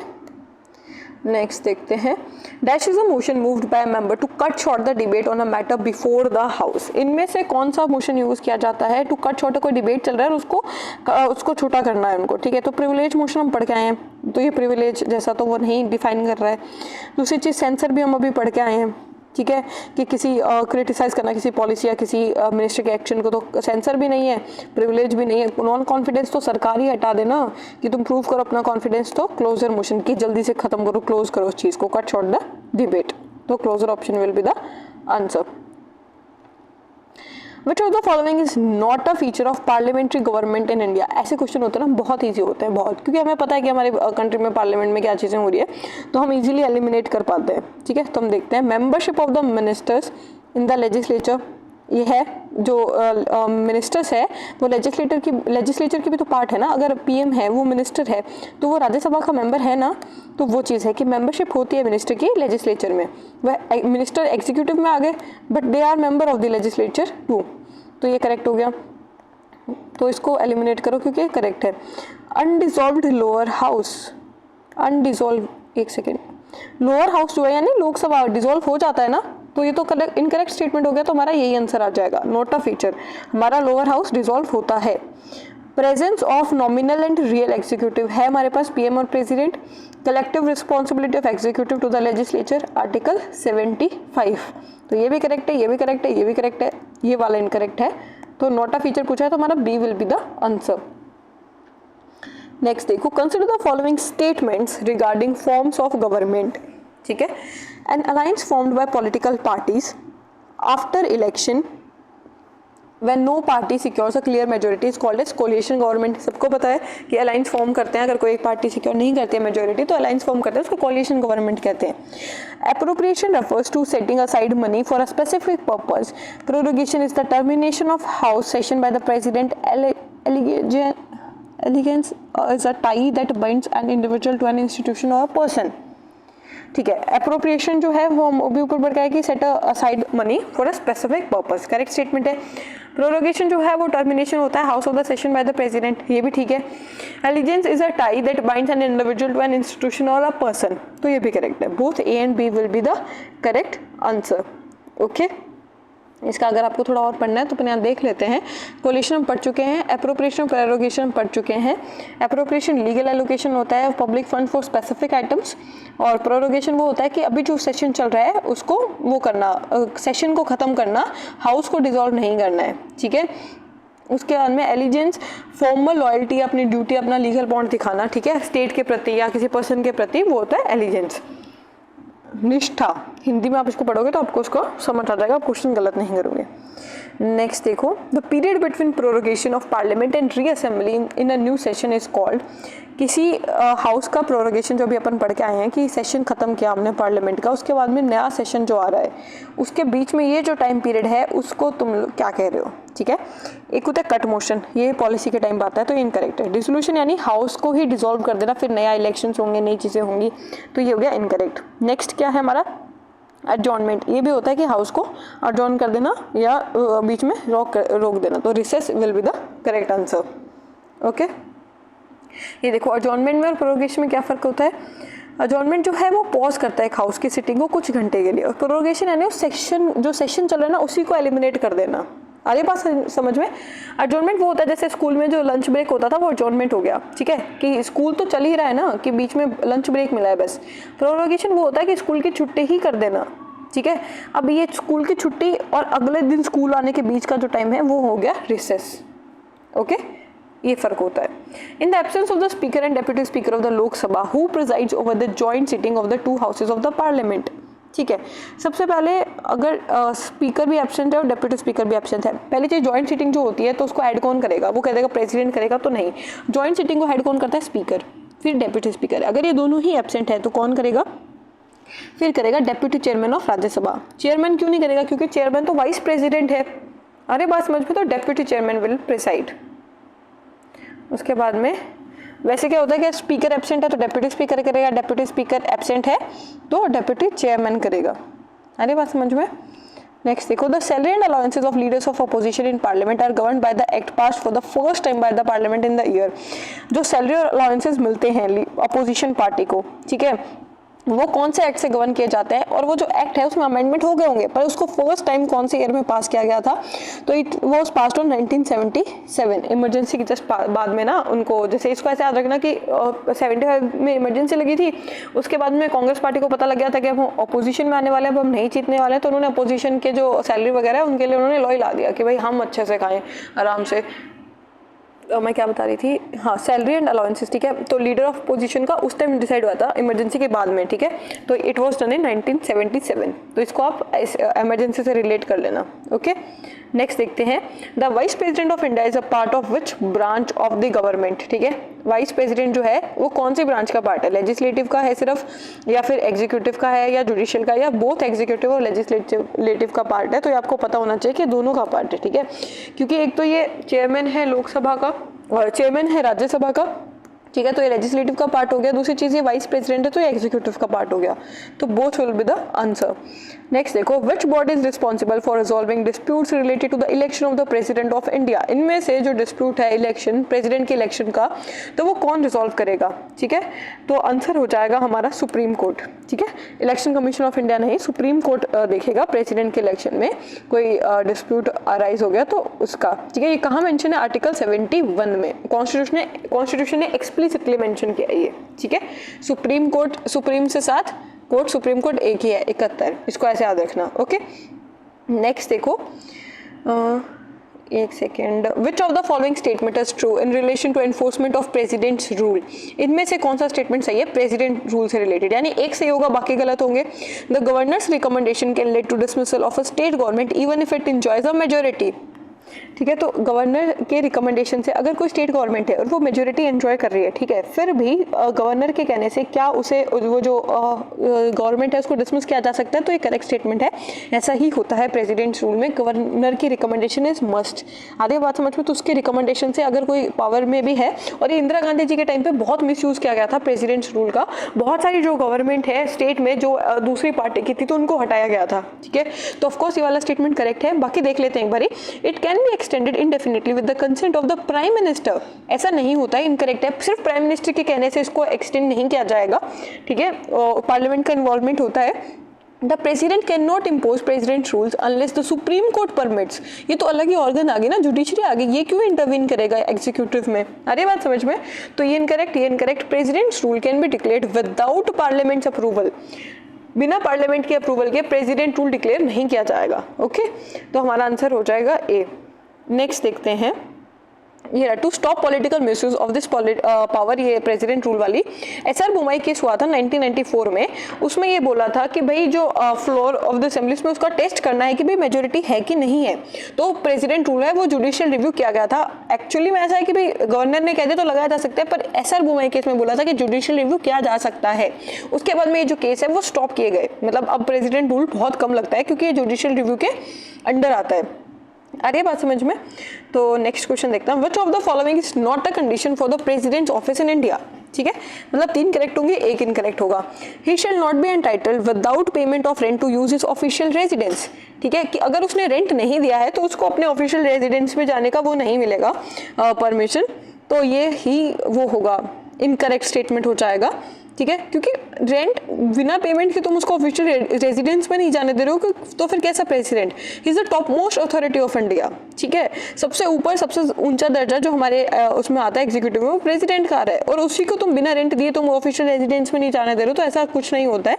नेक्स्ट देखते हैं, dash is a motion moved by member to cut short the debate on a matter before the house. इनमें से कौन सा मोशन यूज किया जाता है टू कट शॉर्ट, कोई डिबेट चल रहा है और उसको छोटा करना है उनको। ठीक है, तो प्रिविलेज मोशन हम पढ़ के आए हैं, तो ये प्रिविलेज जैसा तो वो नहीं डिफाइन कर रहा है। दूसरी चीज़, सेंसर भी हम अभी पढ़ के आए हैं। ठीक है, कि किसी क्रिटिसाइज करना किसी पॉलिसी या किसी मिनिस्टर के एक्शन को, तो सेंसर भी नहीं है, प्रिविलेज भी नहीं है। नॉन कॉन्फिडेंस तो सरकार ही हटा देना कि तुम प्रूव करो अपना कॉन्फिडेंस, तो क्लोजर मोशन की जल्दी से खत्म करो, क्लोज करो उस चीज़ को, कट शॉर्ट द डिबेट। तो closure option will be the answer. Which of the following is not a feature of parliamentary government in India? ऐसे क्वेश्चन होते हैं ना, बहुत ईजी होते हैं, बहुत, क्योंकि हमें पता है कि हमारे कंट्री में पार्लियामेंट में क्या चीज़ें हो रही है, तो हम इजीली एलिमिनेट कर पाते हैं। ठीक है, तो हम देखते हैं, membership of the ministers in the legislature. ये है जो मिनिस्टर्स है वो लेजिस्लेचर की भी तो पार्ट है ना। अगर पीएम है वो मिनिस्टर है तो वो राज्यसभा का मेंबर है ना, तो वो चीज़ है कि मेंबरशिप होती है मिनिस्टर की लेजिस्लेचर में। वह मिनिस्टर एग्जीक्यूटिव में आ गए but they are member of the legislature too, तो ये करेक्ट हो गया। तो इसको एलिमिनेट करो क्योंकि करेक्ट है। अनडिजॉल्व्ड लोअर हाउस, अनडिजॉल्व, एक सेकेंड, लोअर हाउस जो है यानी लोकसभा डिजॉल्व हो जाता है ना, तो ये तो इनकरेक्ट स्टेटमेंट हो गया, तो हमारा यही आंसर आ जाएगा, नॉट अ फीचर। हमारा लोअर हाउस डिजॉल्व होता है। Presence of nominal and real executive है हमारे पास पीएम और president. Collective responsibility of executive to the legislature, article 75। तो ये भी करेक्ट है, ये भी करेक्ट है, ये भी करेक्ट है, ये वाला इनकरेक्ट है। तो नॉट अ फीचर पूछा है तो हमारा B will be the answer. Next देखो, consider the following statements regarding forms of government. ठीक है, an alliance formed by political parties after election when no party secures a clear majority is called as coalition government। सबको पता है कि alliance form करते हैं, अगर कोई एक पार्टी सिक्योर नहीं करती है मेजोरिटी तो अलायंस फॉर्म करते हैं, उसको कोalition गवर्नमेंट कहते हैं। Appropriation refers to setting aside money for a specific purpose। prorogation is the termination of house session by the president। allegiance is a tie that binds an individual to an institution or a person। ठीक है, appropriation जो है वो भी ऊपर बढ़ गया है कि set aside money for a specific purpose, correct statement है। प्रोरोगेशन जो है वो टर्मिनेशन होता है house of the session by the president, ये भी ठीक है। Allegiance is a tie that binds an individual to an institution और अ पर्सन, तो ये भी करेक्ट है। Both A and B will be the correct answer. Okay, इसका अगर आपको थोड़ा और पढ़ना है तो अपन यहाँ देख लेते हैं। कोलिशन हम पढ़ चुके हैं, एप्रोप्रिएशन प्रेरोगेशन पढ़ चुके हैं। एप्रोप्रिएशन लीगल एलोकेशन होता है public fund for specific items, और प्रोरोगेशन वो होता है कि अभी जो सेशन चल रहा है उसको वो करना, सेशन को ख़त्म करना, हाउस को डिसॉल्व नहीं करना है। ठीक है, उसके बाद में एलिजेंस फॉर्मल लॉयल्टी, अपनी ड्यूटी, अपना लीगल बॉन्ड दिखाना, ठीक है, स्टेट के प्रति या किसी पर्सन के प्रति, वो होता है एलिजेंस। निष्ठा, हिंदी में आप इसको पढ़ोगे तो आपको उसको समझ आ जाएगा, आप क्वेश्चन गलत नहीं करोगे। नेक्स्ट देखो, the period between prorogation of parliament and reassembly in a new session is called. किसी हाउस का प्रोरोगेशन जो भी अपन पढ़ के आए हैं कि सेशन खत्म किया हमने पार्लियामेंट का, उसके बाद में नया सेशन जो आ रहा है उसके बीच में ये जो टाइम पीरियड है उसको तुम लोग क्या कह रहे हो, ठीक है। एक होता है कट मोशन, ये पॉलिसी के टाइम पे आता है तो ये इनकरेक्ट है। डिसोल्यूशन यानी हाउस को ही डिसॉल्व कर देना, फिर नया इलेक्शंस होंगे, नई चीज़ें होंगी, तो ये हो गया इनकरेक्ट। नेक्स्ट क्या है हमारा, एडजॉर्नमेंट, ये भी होता है कि हाउस को एडजॉर्न कर देना या बीच में रोक देना, तो recess will be the correct answer. Okay, ये देखो एडजॉर्नमेंट में और प्रोरोगेशन में क्या फ़र्क होता है। एडजॉर्नमेंट जो है वो पॉज करता है एक हाउस की सिटिंग को कुछ घंटे के लिए, और प्रोरोगेशन यानी उस सेक्शन जो सेशन चल रहा है ना उसी को एलिमिनेट कर देना। अरे बात समझ में। एडजॉर्नमेंट वो होता है जैसे स्कूल में जो लंच ब्रेक होता था वो एडजॉर्नमेंट हो गया, ठीक है, कि स्कूल तो चल ही रहा है ना, कि बीच में लंच ब्रेक मिला है बस। प्रोरोगेशन वो होता है कि स्कूल की छुट्टी ही कर देना, ठीक है। अब ये स्कूल की छुट्टी और अगले दिन स्कूल आने के बीच का जो टाइम है वो हो गया रिसेस। ओके, ये फर्क होता है। In the absence of the speaker and deputy speaker of the Lok Sabha who presides over the joint sitting of the two houses of the parliament, ठीक है। सबसे पहले अगर स्पीकर भी एब्सेंट है और डेप्यूटी स्पीकर भी एब्सेंट है, पहली चीज जॉइंट सिटिंग जो होती है तो उसको ऐड कौन करेगा, वो कह देगा प्रेसिडेंट करेगा, तो नहीं, जॉइंट सिटिंग को हेड कौन करता है, स्पीकर, फिर डेप्यूटी स्पीकर। अगर ये दोनों ही एब्सेंट है तो कौन करेगा, फिर करेगा deputy chairman of Rajya Sabha. Chairman क्यों नहीं करेगा, क्योंकि चेयरमैन तो वाइस प्रेसिडेंट है। अरे बात समझ में, तो डेप्यूटी चेयरमैन विल प्रिसाइड। उसके बाद में वैसे क्या होता है कि स्पीकर एब्सेंट है तो डेप्यूटी स्पीकर करेगा, डेप्यूटी स्पीकर एब्सेंट है तो डेप्यूटी चेयरमैन करेगा। अरे बात समझ में। नेक्स्ट देखो, the salary and allowances of leaders of opposition in parliament are governed by the act passed for the first time by the parliament in the year. जो salary और अलाउंसेस मिलते हैं अपोजिशन पार्टी को, ठीक है, वो कौन से एक्ट से गवर्न किए जाते हैं, और वो जो एक्ट है उसमें अमेंडमेंट हो गए होंगे पर उसको फर्स्ट टाइम कौन से ईयर में पास किया गया था, तो it was passed on 1977। Emergency के जस्ट बाद में ना उनको, जैसे इसको ऐसे याद रखना कि 75 में इमरजेंसी लगी थी, उसके बाद में कांग्रेस पार्टी को पता लग गया था कि अब हम अपोजिशन में आने वाले हैं, अब हम नहीं जीतने वाले हैं, तो उन्होंने अपोजिशन के जो सैलरी वगैरह है उनके लिए उन्होंने लॉ ला दिया कि भाई हम अच्छे से खाएं आराम से। मैं क्या बता रही थी, हाँ, सैलरी एंड अलाउंसेस, ठीक है। तो लीडर ऑफ पोजीशन का उस टाइम डिसाइड हुआ था इमरजेंसी के बाद में, ठीक है, तो इट वाज डन इन 1977। तो इसको आप इमरजेंसी से रिलेट कर लेना। ओके, नेक्स्ट देखते हैं, the vice president of India is a part of which branch of the government, ठीक है। वाइस प्रेसिडेंट जो है वो कौन सी ब्रांच का पार्ट है, लेजिस्लेटिव का है सिर्फ, या फिर एग्जीक्यूटिव का है, या जुडिशियल का, या बोथ एग्जीक्यूटिव और लेजिस्लेटिव का पार्ट है। तो ये आपको पता होना चाहिए कि दोनों का पार्ट है, ठीक है, क्योंकि एक तो ये चेयरमैन है लोकसभा का और चेयरमैन है राज्यसभा का, ठीक है, तो ये लेजिस्लेटिव का पार्ट हो गया। दूसरी चीज़ ये वाइस प्रेसिडेंट है तो ये एग्जीक्यूटिव का पार्ट हो गया, तो both will be the answer. Next देखो, which body is responsible for resolving disputes related to the election of the president of India. इनमें से जो डिस्प्यूट है इलेक्शन, प्रेसिडेंट के इलेक्शन का, तो वो कौन रिजॉल्व करेगा, ठीक है, तो आंसर हो जाएगा हमारा सुप्रीम कोर्ट, ठीक है। इलेक्शन कमीशन ऑफ इंडिया नहीं, सुप्रीम कोर्ट देखेगा प्रेसिडेंट के इलेक्शन में कोई डिस्प्यूट अराइज हो गया तो उसका, ठीक है। ये कहाँ मेंशन है, आर्टिकल 71 में कॉन्स्टिट्यूशन ने एक्सप्लिसिटली मेंशन किया ये, ठीक है। सुप्रीम कोर्ट, सुप्रीम से साथ कोर्ट, सुप्रीम कोर्ट एक ही है, 71, इसको ऐसे याद रखना। ओके, नेक्स्ट देखो, एक second, which of the following statement is true in relation to enforcement of president's rule. इनमें से कौन सा स्टेटमेंट सही है प्रेसिडेंट रूल से रिलेटेड, यानी एक सही होगा बाकी गलत होंगे। The governor's recommendation can lead to dismissal of a state government even if it enjoys a majority, ठीक है। तो गवर्नर के रिकमेंडेशन से अगर कोई स्टेट गवर्नमेंट है और वो मेजोरिटी एंजॉय कर रही है, ठीक है, फिर भी गवर्नर के कहने से क्या उसे वो जो गवर्नमेंट है उसको डिसमिस किया जा सकता है, तो ये करेक्ट स्टेटमेंट है। ऐसा ही होता है प्रेसिडेंट्स रूल में, गवर्नर की रिकमेंडेशन इज मस्ट। आधी बात समझ में, तो उसके रिकमेंडेशन से अगर कोई पावर में भी है, और ये इंदिरा गांधी जी के टाइम पे बहुत मिसयूज किया गया था प्रेसिडेंट्स रूल का, बहुत सारी जो गवर्नमेंट है स्टेट में जो दूसरी पार्टी की थी तो उनको हटाया गया था, ठीक है। तो ऑफकोर्स ये वाला स्टेटमेंट करेक्ट है। बाकी देख लेते हैं एक बारी, it can be extended इंडेफिनिटली with the consent of the prime minister. ऐसा नहीं होता है, इनकरेक्ट है, सिर्फ प्राइम मिनिस्टर के कहने से इसको एक्सटेंड नहीं किया जाएगा, ठीक है। पार्लियामेंट का इन्वॉल्वमेंट होता है। The president can not impose president rules unless the supreme court permits. ये तो अलग ही ऑर्गन आ गई ना, जुडिशरी आ गई, ये क्यों इंटरवीन करेगा एग्जीक्यूटिव में, अरे बात समझ में। तो ये incorrect, presidents rule can be declared without parliaments approval. बिना पार्लियामेंट के अप्रूवल के प्रेसिडेंट रूल डिक्लेयर नहीं किया जाएगा। ओके, तो हमारा आंसर हो जाएगा ए। नेक्स्ट देखते हैं, ये to stop political misuse of this power, ये प्रेसिडेंट रूल वाली एसआर बुमाई केस हुआ था 1994 में। उसमें ये बोला था कि भाई जो फ्लोर ऑफ द असेंबलीज में उसका टेस्ट करना है कि भाई मेजोरिटी है कि नहीं है, तो प्रेसिडेंट रूल है वो जुडिशियल रिव्यू किया गया था। एक्चुअली में ऐसा है कि भाई गवर्नर ने कह दिया तो लगाया जा सकता है, पर एसआर बुमाई केस में बोला था कि जुडिशियल रिव्यू किया जा सकता है। उसके बाद में ये जो केस है वो स्टॉप किए गए, मतलब अब प्रेसिडेंट रूल बहुत कम लगता है क्योंकि ये जुडिशियल रिव्यू के अंडर आता है। आ रही है बात समझ में? तो नेक्स्ट क्वेश्चन देखते हैं, which of the following is not a condition for the president office in India. ठीक है, मतलब 3 करेक्ट होंगे, 1 इनकरेक्ट होगा। He shall not be entitled without payment of rent to use his official residence. ठीक है, कि अगर उसने रेंट नहीं दिया है तो उसको अपने ऑफिशियल रेजिडेंस में जाने का वो नहीं मिलेगा परमिशन, तो ये ही वो होगा, इनकरेक्ट स्टेटमेंट हो जाएगा। ठीक है, क्योंकि रेंट बिना पेमेंट के तुम उसको ऑफिशियल रेजिडेंस में नहीं जाने दे रहे हो, तो फिर कैसा president? He is the top most authority of India. ठीक है, सबसे ऊपर सबसे ऊंचा दर्जा जो हमारे उसमें आता है एग्जीक्यूटिव में, वो प्रेसिडेंट का है, और उसी को तुम बिना रेंट दिए तुम ऑफिशियल रेजिडेंस में नहीं जाने दे रहे हो, तो ऐसा कुछ नहीं होता है।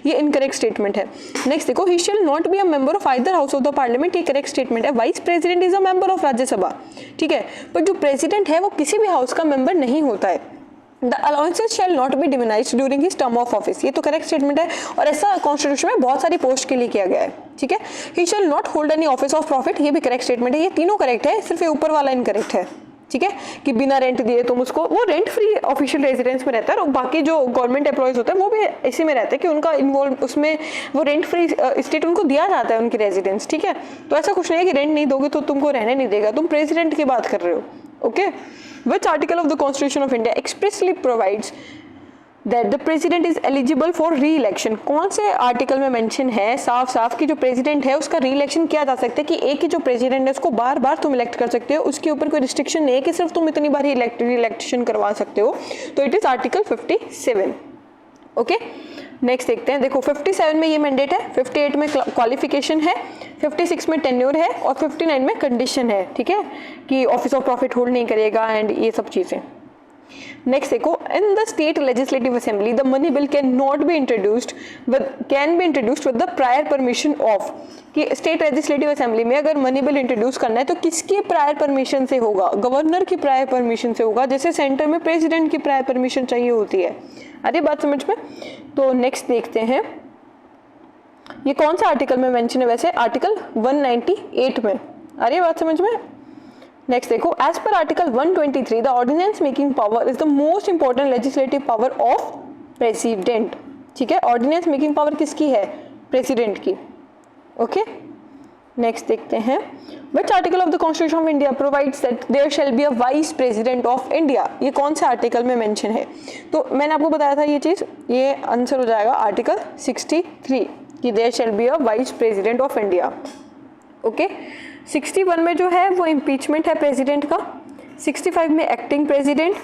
ये इनकरेक्ट स्टेटमेंट है। नेक्स्ट देखो, he shall not be a member of either house of the parliament, ये करेक्ट स्टेटमेंट है। Vice president is a member of Rajya Sabha. ठीक है, पर जो प्रेसिडेंट है वो किसी भी हाउस का मेंबर नहीं होता है। The allowances shall not be diminished during his term of office, ये तो करेक्ट स्टेटमेंट है, और ऐसा कॉन्स्टिट्यूशन में बहुत सारी पोस्ट के लिए किया गया है। ठीक है, he shall not hold any office of profit, ये भी करेक्ट स्टेटमेंट है। ये तीनों करेक्ट है, सिर्फ ये ऊपर वाला इनकरेक्ट है। ठीक है, कि बिना रेंट दिए तुम उसको, वो रेंट फ्री ऑफिशियल रेजिडेंस में रहता है, और बाकी जो गवर्नमेंट एम्प्लॉयज होते हैं वो भी इसी में रहते हैं कि उनका इन्वॉल्व उसमें वो रेंट फ्री स्टेट उनको दिया जाता है उनकी रेजिडेंस। ठीक है, तो ऐसा कुछ नहीं है कि रेंट नहीं दोगे तो तुमको रहने नहीं देगा, तुम प्रेसिडेंट की बात कर रहे हो। Okay, which article of the Constitution of India expressly provides that the president is eligible for re-election? कौन से आर्टिकल में मेंशन है साफ साफ कि जो प्रेसिडेंट है उसका री-इलेक्शन किया जा सकता है, कि एक ही जो प्रेसिडेंट है उसको बार बार तुम इलेक्ट कर सकते हो, उसके ऊपर कोई रिस्ट्रिक्शन नहीं है कि सिर्फ तुम इतनी बार ही री-इलेक्शन करवा सकते हो। तो it is article 57। Okay, next देखते हैं। देखो 57 में ये मैंडेट है, 58 में क्वालिफिकेशन है, 56 में टेन्योर है, और 59 में कंडीशन है। ठीक है, कि ऑफिस ऑफ प्रॉफिट होल्ड नहीं करेगा एंड ये सब चीजें। नेक्स्ट देखो, in the state legislative assembly the money bill can not be introduced with the prior permission of, कि स्टेट लेजिस्लेटिव असेंबली में अगर मनी बिल इंट्रोड्यूस करना है तो किसकी प्रायर परमिशन से होगा? गवर्नर की प्रायर परमिशन से होगा, जैसे सेंटर में प्रेसिडेंट की प्रायर परमिशन चाहिए होती है। अरे बात समझ में? तो नेक्स्ट देखते हैं, ये कौन सा आर्टिकल में मेंशन है? वैसे आर्टिकल 198 में। अरे बात समझ में? नेक्स्ट देखो, as per article 123 the ordinance making power is the most important legislative power of president. ठीक है, ऑर्डिनेंस मेकिंग पावर किसकी है? प्रेसिडेंट की। ओके, नेक्स्ट देखते हैं, which article of the constitution of India provides that there shall be a vice president of India? ये कौन से आर्टिकल में मेंशन है? तो मैंने आपको बताया था ये चीज, ये आंसर हो जाएगा आर्टिकल 63 कि there shall be a vice president of India. Okay, 61 में जो है वो इम्पीचमेंट है प्रेसिडेंट का, 65 में एक्टिंग प्रेसिडेंट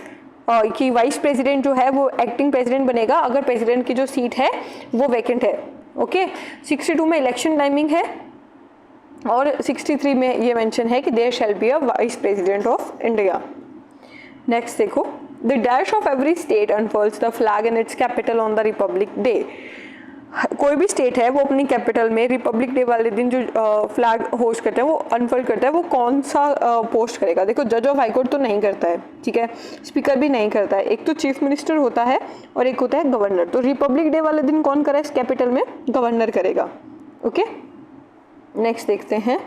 कि वाइस प्रेसिडेंट जो है वो एक्टिंग प्रेसिडेंट बनेगा अगर प्रेसिडेंट की जो सीट है वो वैकेंट है। ओके, 62 में इलेक्शन टाइमिंग है, और 63 में ये मेंशन है कि there shall be a vice president of India. Next देखो, the dash of every state unfurls the flag in its capital on the republic day. कोई भी स्टेट है वो अपनी कैपिटल में रिपब्लिक डे वाले दिन जो फ्लैग होस्ट करते हैं वो अनफर्ल करता है, वो कौन सा पोस्ट करेगा? देखो, जज ऑफ हाई कोर्ट तो नहीं करता है, ठीक है, स्पीकर भी नहीं करता है, एक तो चीफ मिनिस्टर होता है और एक होता है गवर्नर। तो रिपब्लिक डे वाले दिन कौन करे? कैपिटल में गवर्नर करेगा। ओके, नेक्स्ट देखते हैं,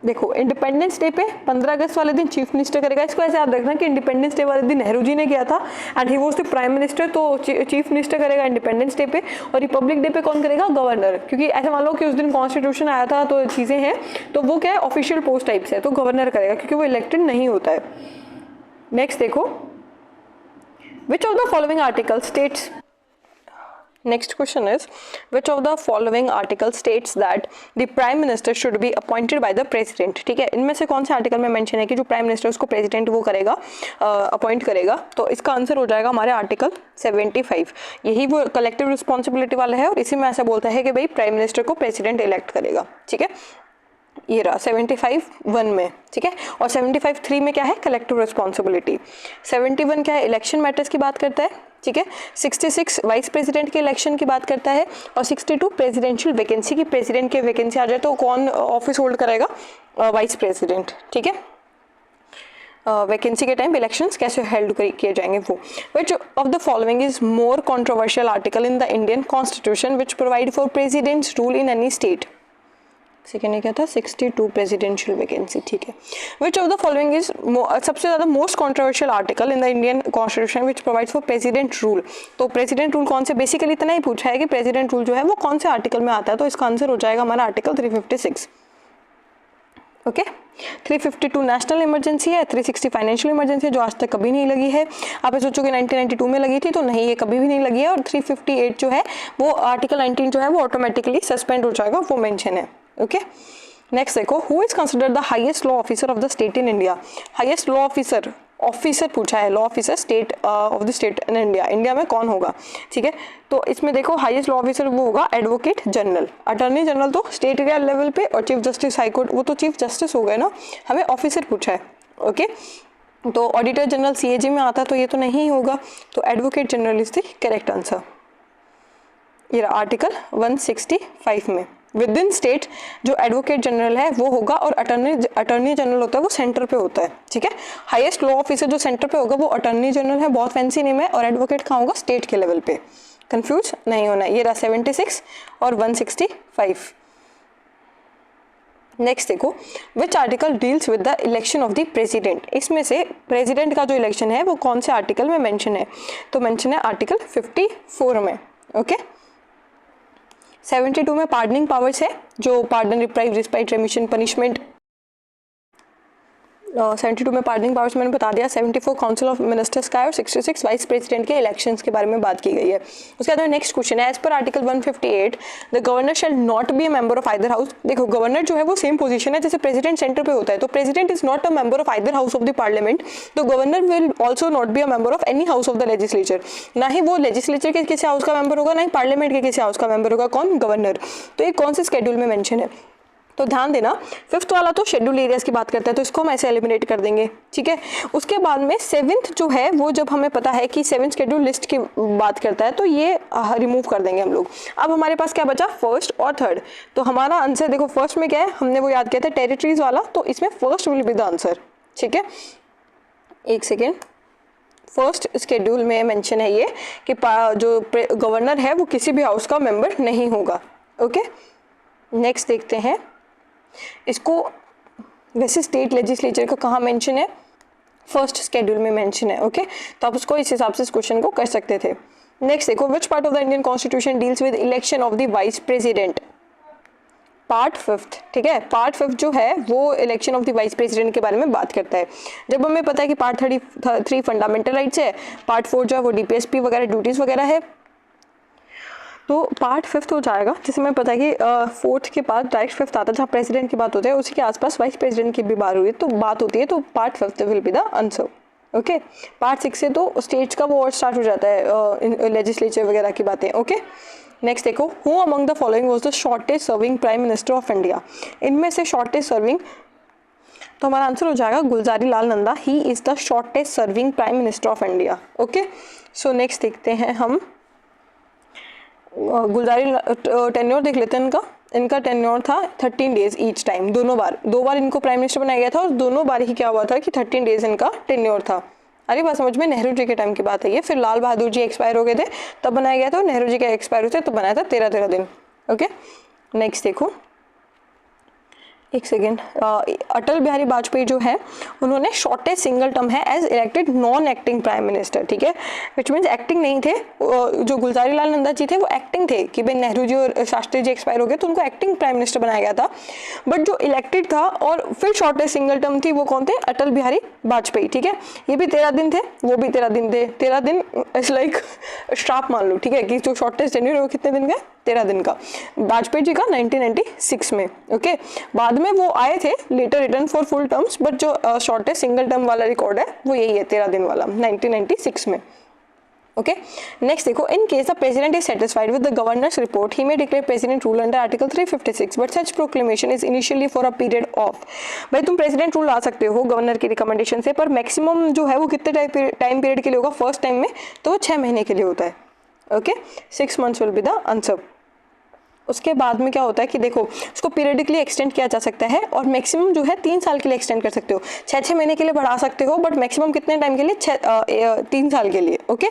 देखो इंडिपेंडेंस डे पे 15 अगस्त वाले दिन चीफ मिनिस्टर करेगा। इसको ऐसे याद रखना कि इंडिपेंडेंस डे वाले दिन नेहरू जी ने किया था and he was the prime minister, तो चीफ मिनिस्टर करेगा इंडिपेंडेंस डे पे, और रिपब्लिक डे पे कौन करेगा? गवर्नर। क्योंकि ऐसे मान लो कि उस दिन कॉन्स्टिट्यूशन आया था तो चीज़ें हैं, तो वो क्या है, ऑफिशियल पोस्ट टाइप से है, तो गवर्नर करेगा क्योंकि वो इलेक्टेड नहीं होता है। नेक्स्ट देखो, which of the following article states, next question is, which of the following article states that the prime minister should be appointed by the president? ठीक है, इनमें से कौन से आर्टिकल में मेंशन है कि जो प्राइम मिनिस्टर उसको प्रेसिडेंट वो करेगा, अपॉइंट करेगा? तो इसका आंसर हो जाएगा हमारे आर्टिकल 75। यही वो कलेक्टिव रिस्पॉन्सिबिलिटी वाला है, और इसी में ऐसा बोलता है कि भाई प्राइम मिनिस्टर को प्रेसिडेंट इलेक्ट करेगा। ठीक है, ये रहा 75(1) में। ठीक है, और 75(3) में क्या है? Collective responsibility. 71 क्या है? इलेक्शन मैटर्स की बात करता है। ठीक है, 66 वाइस प्रेसिडेंट के इलेक्शन की बात करता है, और 62 प्रेसिडेंशियल वैकेंसी की, प्रेसिडेंट के वैकेंसी आ जाए तो कौन ऑफिस होल्ड करेगा? Vice president. ठीक है, वैकेंसी के टाइम इलेक्शंस कैसे हेल्ड किए जाएंगे वो। विच of the following is more controversial article in the Indian constitution which provide for presidents rule in any state. Second ने क्या था 62 प्रेसिडेंशियल वैकेंसी, ठीक है। विच ऑफ द फॉलोइंग इज सबसे ज़्यादा most controversial article in the Indian constitution which provide for president rule. तो president rule कौन से, बेसिकली इतना ही पूछा है कि प्रेसिडेंट रूल जो है वो कौन से आर्टिकल में आता है, तो इसका आंसर हो जाएगा हमारा आर्टिकल 356। ओके 352 नेशनल इमरजेंसी है, 360 फाइनेंशियल इमरजेंसी है जो आज तक कभी नहीं लगी है। आप ये सोचोगे 1992 में लगी थी, तो नहीं, ये कभी भी नहीं लगी है। और 358 जो है वो आर्टिकल 19 जो है वो ऑटोमेटिकली सस्पेंड हो जाएगा, वो मेंशन है। ओके नेक्स्ट देखो, who is considered the highest law officer of the state in India. Highest law officer पूछा है, law officer state of the state in India, India में कौन होगा, ठीक है। तो इसमें देखो हाईएस्ट लॉ ऑफिसर वो होगा एडवोकेट जनरल। अटॉर्नी जनरल तो स्टेट के लेवल पे, और चीफ जस्टिस हाई कोर्ट वो तो चीफ जस्टिस हो गए ना, हमें ऑफिसर पूछा है। ओके तो ऑडिटर जनरल सीएजी में आता, तो ये तो नहीं होगा, तो advocate general is the correct answer. ये आर्टिकल 165 में विद इन स्टेट जो एडवोकेट जनरल है वो होगा, और अटॉर्नी जनरल होता है वो सेंटर पे होता है, ठीक है। हाईएस्ट लॉ ऑफिसर जो सेंटर पे होगा वो अटॉर्नी जनरल है, बहुत फैंसी नेम है, और एडवोकेट कहाँ होगा, स्टेट के लेवल पे। कंफ्यूज नहीं होना। ये रहा 76 और 165। नेक्स्ट देखो, which article deals with the election of the president. इसमें से प्रेसिडेंट का जो इलेक्शन है वो कौन से आर्टिकल में मेंशन है, तो मेंशन है आर्टिकल 54 में। ओके 72 में पार्डनिंग पावर्स है, जो पार्डन, रिप्राइव, रिस्पाइट, रेमिशन, पनिशमेंट। 72 में पार्डनिंग पावर्स मैंने बता दिया। 74 काउंसिल ऑफ मिनिस्टर्स का है, और 66 वाइस प्रेसिडेंट के इलेक्शंस के बारे में बात की गई है। उसके बाद नेक्स्ट क्वेश्चन है, as per article 158 the governor shall not be a member of either house. देखो गवर्नर जो है वो सेम पोजीशन है जैसे प्रेसिडेंट सेंटर पे होता है, तो president is not a member of either house of the parliament, तो governor will also not be a member of any house of the legislature. ना ही वो लेजिस्लेचर के किसी हाउस का मेंबर होगा, ना ही पार्लियामेंट के किसी हाउस का मेंबर होगा, कौन, गवर्नर। तो ये कौन से शेड्यूल में मेंशन है, तो ध्यान देना। 5th वाला तो शेड्यूल एरियाज की बात करता है, तो इसको हम ऐसे एलिमिनेट कर देंगे, ठीक है। उसके बाद में 7th जो है वो जब हमें पता है कि 7th शेड्यूल लिस्ट की बात करता है, तो ये रिमूव कर देंगे हम लोग। अब हमारे पास क्या बचा, 1st और 3rd। तो हमारा आंसर देखो, 1st में क्या है, हमने वो याद किया था टेरिटरीज वाला, तो इसमें 1st will be the answer, ठीक है। एक सेकेंड, 1st शेड्यूल में मेंशन है ये कि जो गवर्नर है वो किसी भी हाउस का मेंबर नहीं होगा। ओके नेक्स्ट देखते हैं इसको, वैसे स्टेट लेजिस्लेचर का कहाँ मेंशन है, 1st शेड्यूल में मेंशन है। ओके तो आप उसको इस हिसाब से इस क्वेश्चन को कर सकते थे। नेक्स्ट देखो, which part of the Indian constitution deals with election of the vice president. Part 5th, ठीक है। पार्ट 5th जो है वो election of the vice president के बारे में बात करता है। जब हमें पता है कि पार्ट 33 फंडामेंटल राइट्स है, पार्ट 4 जो है वो डीपीएसपी वगैरह ड्यूटीज वगैरह है, तो पार्ट 5th हो जाएगा। जैसे हमें पता है कि 4th के बाद डायरेक्ट 5th आता है जहाँ प्रेसिडेंट की बात होती है, उसी के आसपास वाइस प्रेसिडेंट की भी बात होती है, तो part 5th will be the answer. Okay part 6 से तो स्टेट्स का वो और स्टार्ट हो जाता है, लेजिस्लेचर वगैरह की बातें। ओके नेक्स्ट देखो, who among the following was the shortest serving prime minister of India. इनमें से शॉर्टेस्ट सर्विंग, तो हमारा आंसर हो जाएगा Gulzari Lal Nanda, he is the shortest serving prime minister of India. Okay so next देखते हैं हम गुलजारी टेन्योर देख लेते हैं इनका टेन्योर था 13 डेज ईच टाइम, दो बार इनको प्राइम मिनिस्टर बनाया गया था, और दोनों बार ही क्या हुआ था कि 13 डेज इनका टेन्योर था। अरे बात समझ में, नेहरू जी के टाइम की बात है ये। फिर लाल बहादुर जी एक्सपायर हो गए थे तब बनाया गया था, और नेहरू जी के एक्सपायर हुए थे तो बनाया था 13 दिन। ओके नेक्स्ट देखो, एक सेकेंड, अटल बिहारी वाजपेयी जो है उन्होंने शॉर्टेस्ट सिंगल टर्म है as elected non acting prime minister, ठीक है। विच मीन्स एक्टिंग नहीं थे, जो गुलजारी लाल नंदा जी थे वो एक्टिंग थे कि भाई नेहरू जी और शास्त्री जी एक्सपायर हो गए तो उनको एक्टिंग प्राइम मिनिस्टर बनाया गया था। बट जो इलेक्टेड था और फिर शॉर्टेस्ट सिंगल टर्म थी वो कौन थे, अटल बिहारी वाजपेयी, ठीक है। ये भी 13 दिन थे, वो भी 13 दिन थे। 13 दिन इट्स लाइक स्ट्राप मान लो, ठीक है, कि जो शॉर्टेस्ट टेन्योर है वो कितने दिन का, 13 दिन का। वाजपेयी जी का 1996 में। ओके बाद में वो आए थे later return for full terms, but जो शॉर्टेस्ट सिंगल टर्म वाला रिकॉर्ड है वो यही है 13 दिन वाला 1996 में। ओके नेक्स्ट देखो, in case the president is satisfied with the governors report he may declare president rule under article 356 but such proclamation is initially for a period of. भाई तुम प्रेसिडेंट रूल ला सकते हो गवर्नर की recommendation से, पर maximum जो है वो कितने टाइम पीरियड के लिए होगा, फर्स्ट टाइम में तो वो 6 महीने के लिए होता है। Okay 6 months will be the answer. उसके बाद में क्या होता है कि देखो उसको पीरियडिकली एक्सटेंड किया जा सकता है और मैक्सिमम जो है 3 साल के लिए एक्सटेंड कर सकते हो, 6 महीने के लिए बढ़ा सकते हो, बट मैक्सिमम कितने टाइम के लिए 3 साल के लिए। ओके,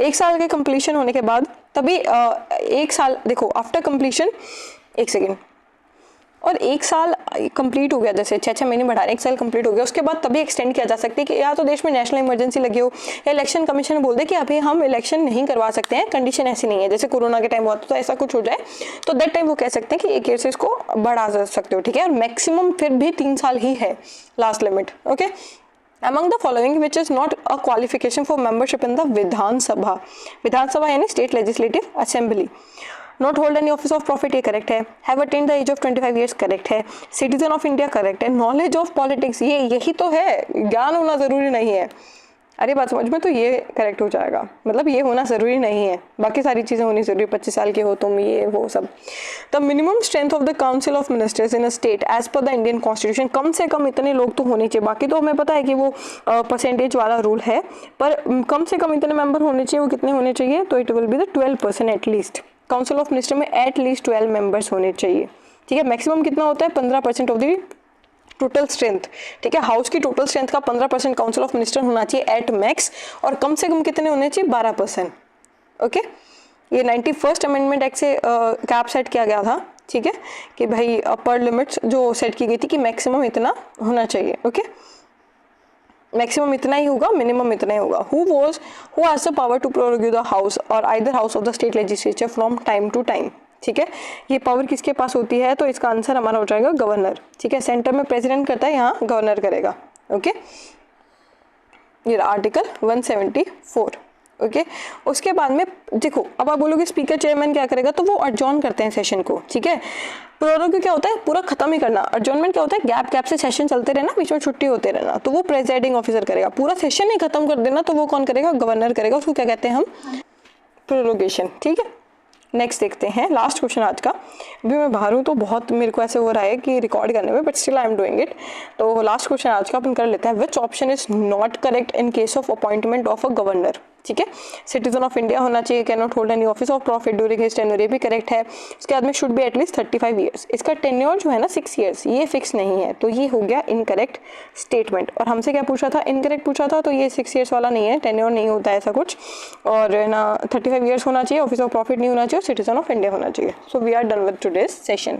1 साल के कंप्लीशन होने के बाद तभी 1 साल, देखो आफ्टर कंप्लीशन, 1 सेकेंड, और 1 साल कंप्लीट हो गया, जैसे 6 महीने बढ़ा रहे, 1 साल कंप्लीट हो गया, उसके बाद तभी एक्सटेंड किया जा सकता है कि या तो देश में नेशनल इमरजेंसी लगी हो या इलेक्शन कमीशन बोल दे कि अभी हम इलेक्शन नहीं करवा सकते हैं, कंडीशन ऐसी नहीं है, जैसे कोरोना के टाइम हुआ तो ऐसा कुछ हो जाए तो दैट टाइम वो कह सकते हैं कि 1 ईयर से इसको बढ़ा सकते हो, ठीक है। और मैक्सिमम फिर भी 3 साल ही है last limit. Okay, among the following which is not a qualification for membership in the Vidhan Sabha यानी state legislative assembly, not hold any office of profit, ये करेक्ट है। Have attend the age of 25 years, correct है। Citizen of India, correct है। Knowledge of politics, ये यही तो है, ज्ञान होना जरूरी नहीं है। अरे बात समझ में, तो ये करेक्ट हो जाएगा, मतलब ये होना ज़रूरी नहीं है, बाकी सारी चीज़ें होनी ज़रूरी, 25 साल के हो तुम, ये वो सब। The minimum strength of the council of ministers in a state as per the Indian constitution, कम से कम इतने लोग तो होने चाहिए, बाकी तो हमें पता है कि वो परसेंटेज वाला रूल है, पर कम से कम इतने मेंबर होने चाहिए। वो कितने होने चाहिए? तो it will be the 12% at least. Council of minister में एटलीस्ट 12 मेंबर्स होने चाहिए, ठीक है। मैक्सिमम कितना होता है? 15% ऑफ द टोटल स्ट्रेंथ, ठीक है। हाउस की टोटल स्ट्रेंथ का 15% काउंसिल ऑफ मिनिस्टर होना चाहिए एट मैक्स, और कम से कम कितने होने चाहिए? 12%। ओके, ये 91st अमेंडमेंट एक्ट से कैप सेट किया गया था, ठीक है, कि भाई अपर लिमिट्स जो सेट की गई थी कि मैक्सिमम इतना होना चाहिए। ओके, मैक्सिमम इतना ही होगा, मिनिमम इतना ही होगा। Who has the power to prorogue the house और either house of the state legislature from time to time, ठीक है। ये पावर किसके पास होती है? तो इसका आंसर हमारा हो जाएगा गवर्नर, ठीक है। सेंटर में प्रेसिडेंट करता है, यहाँ गवर्नर करेगा। ओके, ये आर्टिकल 174। ओके, उसके बाद में देखो, अब आप बोलोगे स्पीकर चेयरमैन क्या करेगा, तो वो अडजॉर्न करते हैं सेशन को, ठीक है। प्रोरोग्यू क्या होता है? पूरा खत्म ही करना। अडजॉर्नमेंट क्या होता है? गैप गैप से सेशन चलते रहना, बीच में छुट्टी होते रहना, तो वो प्रेजाइडिंग ऑफिसर करेगा। पूरा सेशन ही खत्म कर देना, तो वो कौन करेगा? गवर्नर करेगा। उसको क्या कहते हैं हम? प्रोरोगेशन, ठीक है। नेक्स्ट देखते हैं लास्ट क्वेश्चन आज का। अभी मैं बाहर हूँ तो बहुत मेरे को ऐसे हो रहा है कि रिकॉर्ड करने में, but still I am doing it. तो लास्ट क्वेश्चन आज का अपन कर लेते हैं। Which option is not correct in case of appointment of a governor, ठीक है। सिटीजन ऑफ इंडिया होना चाहिए, can not hold any office of profit during his tenure, ये भी करेक्ट है। उसके बाद में शुड बी एटलीस्ट 35 ईयर्स, इसका टेन्योर जो है ना 6 ईयर्स, ये फिक्स नहीं है, तो ये हो गया इनकरेक्ट स्टेटमेंट। और हमसे क्या पूछा था? इनकरेक्ट पूछा था, तो ये 6 ईयर्स वाला नहीं है, टेन्योर नहीं होता है ऐसा कुछ। और ना 35 ईयर्स होना चाहिए, ऑफिस ऑफ प्रॉफिट नहीं होना चाहिए, सिटीजन ऑफ इंडिया होना चाहिए। So we are done with today's session.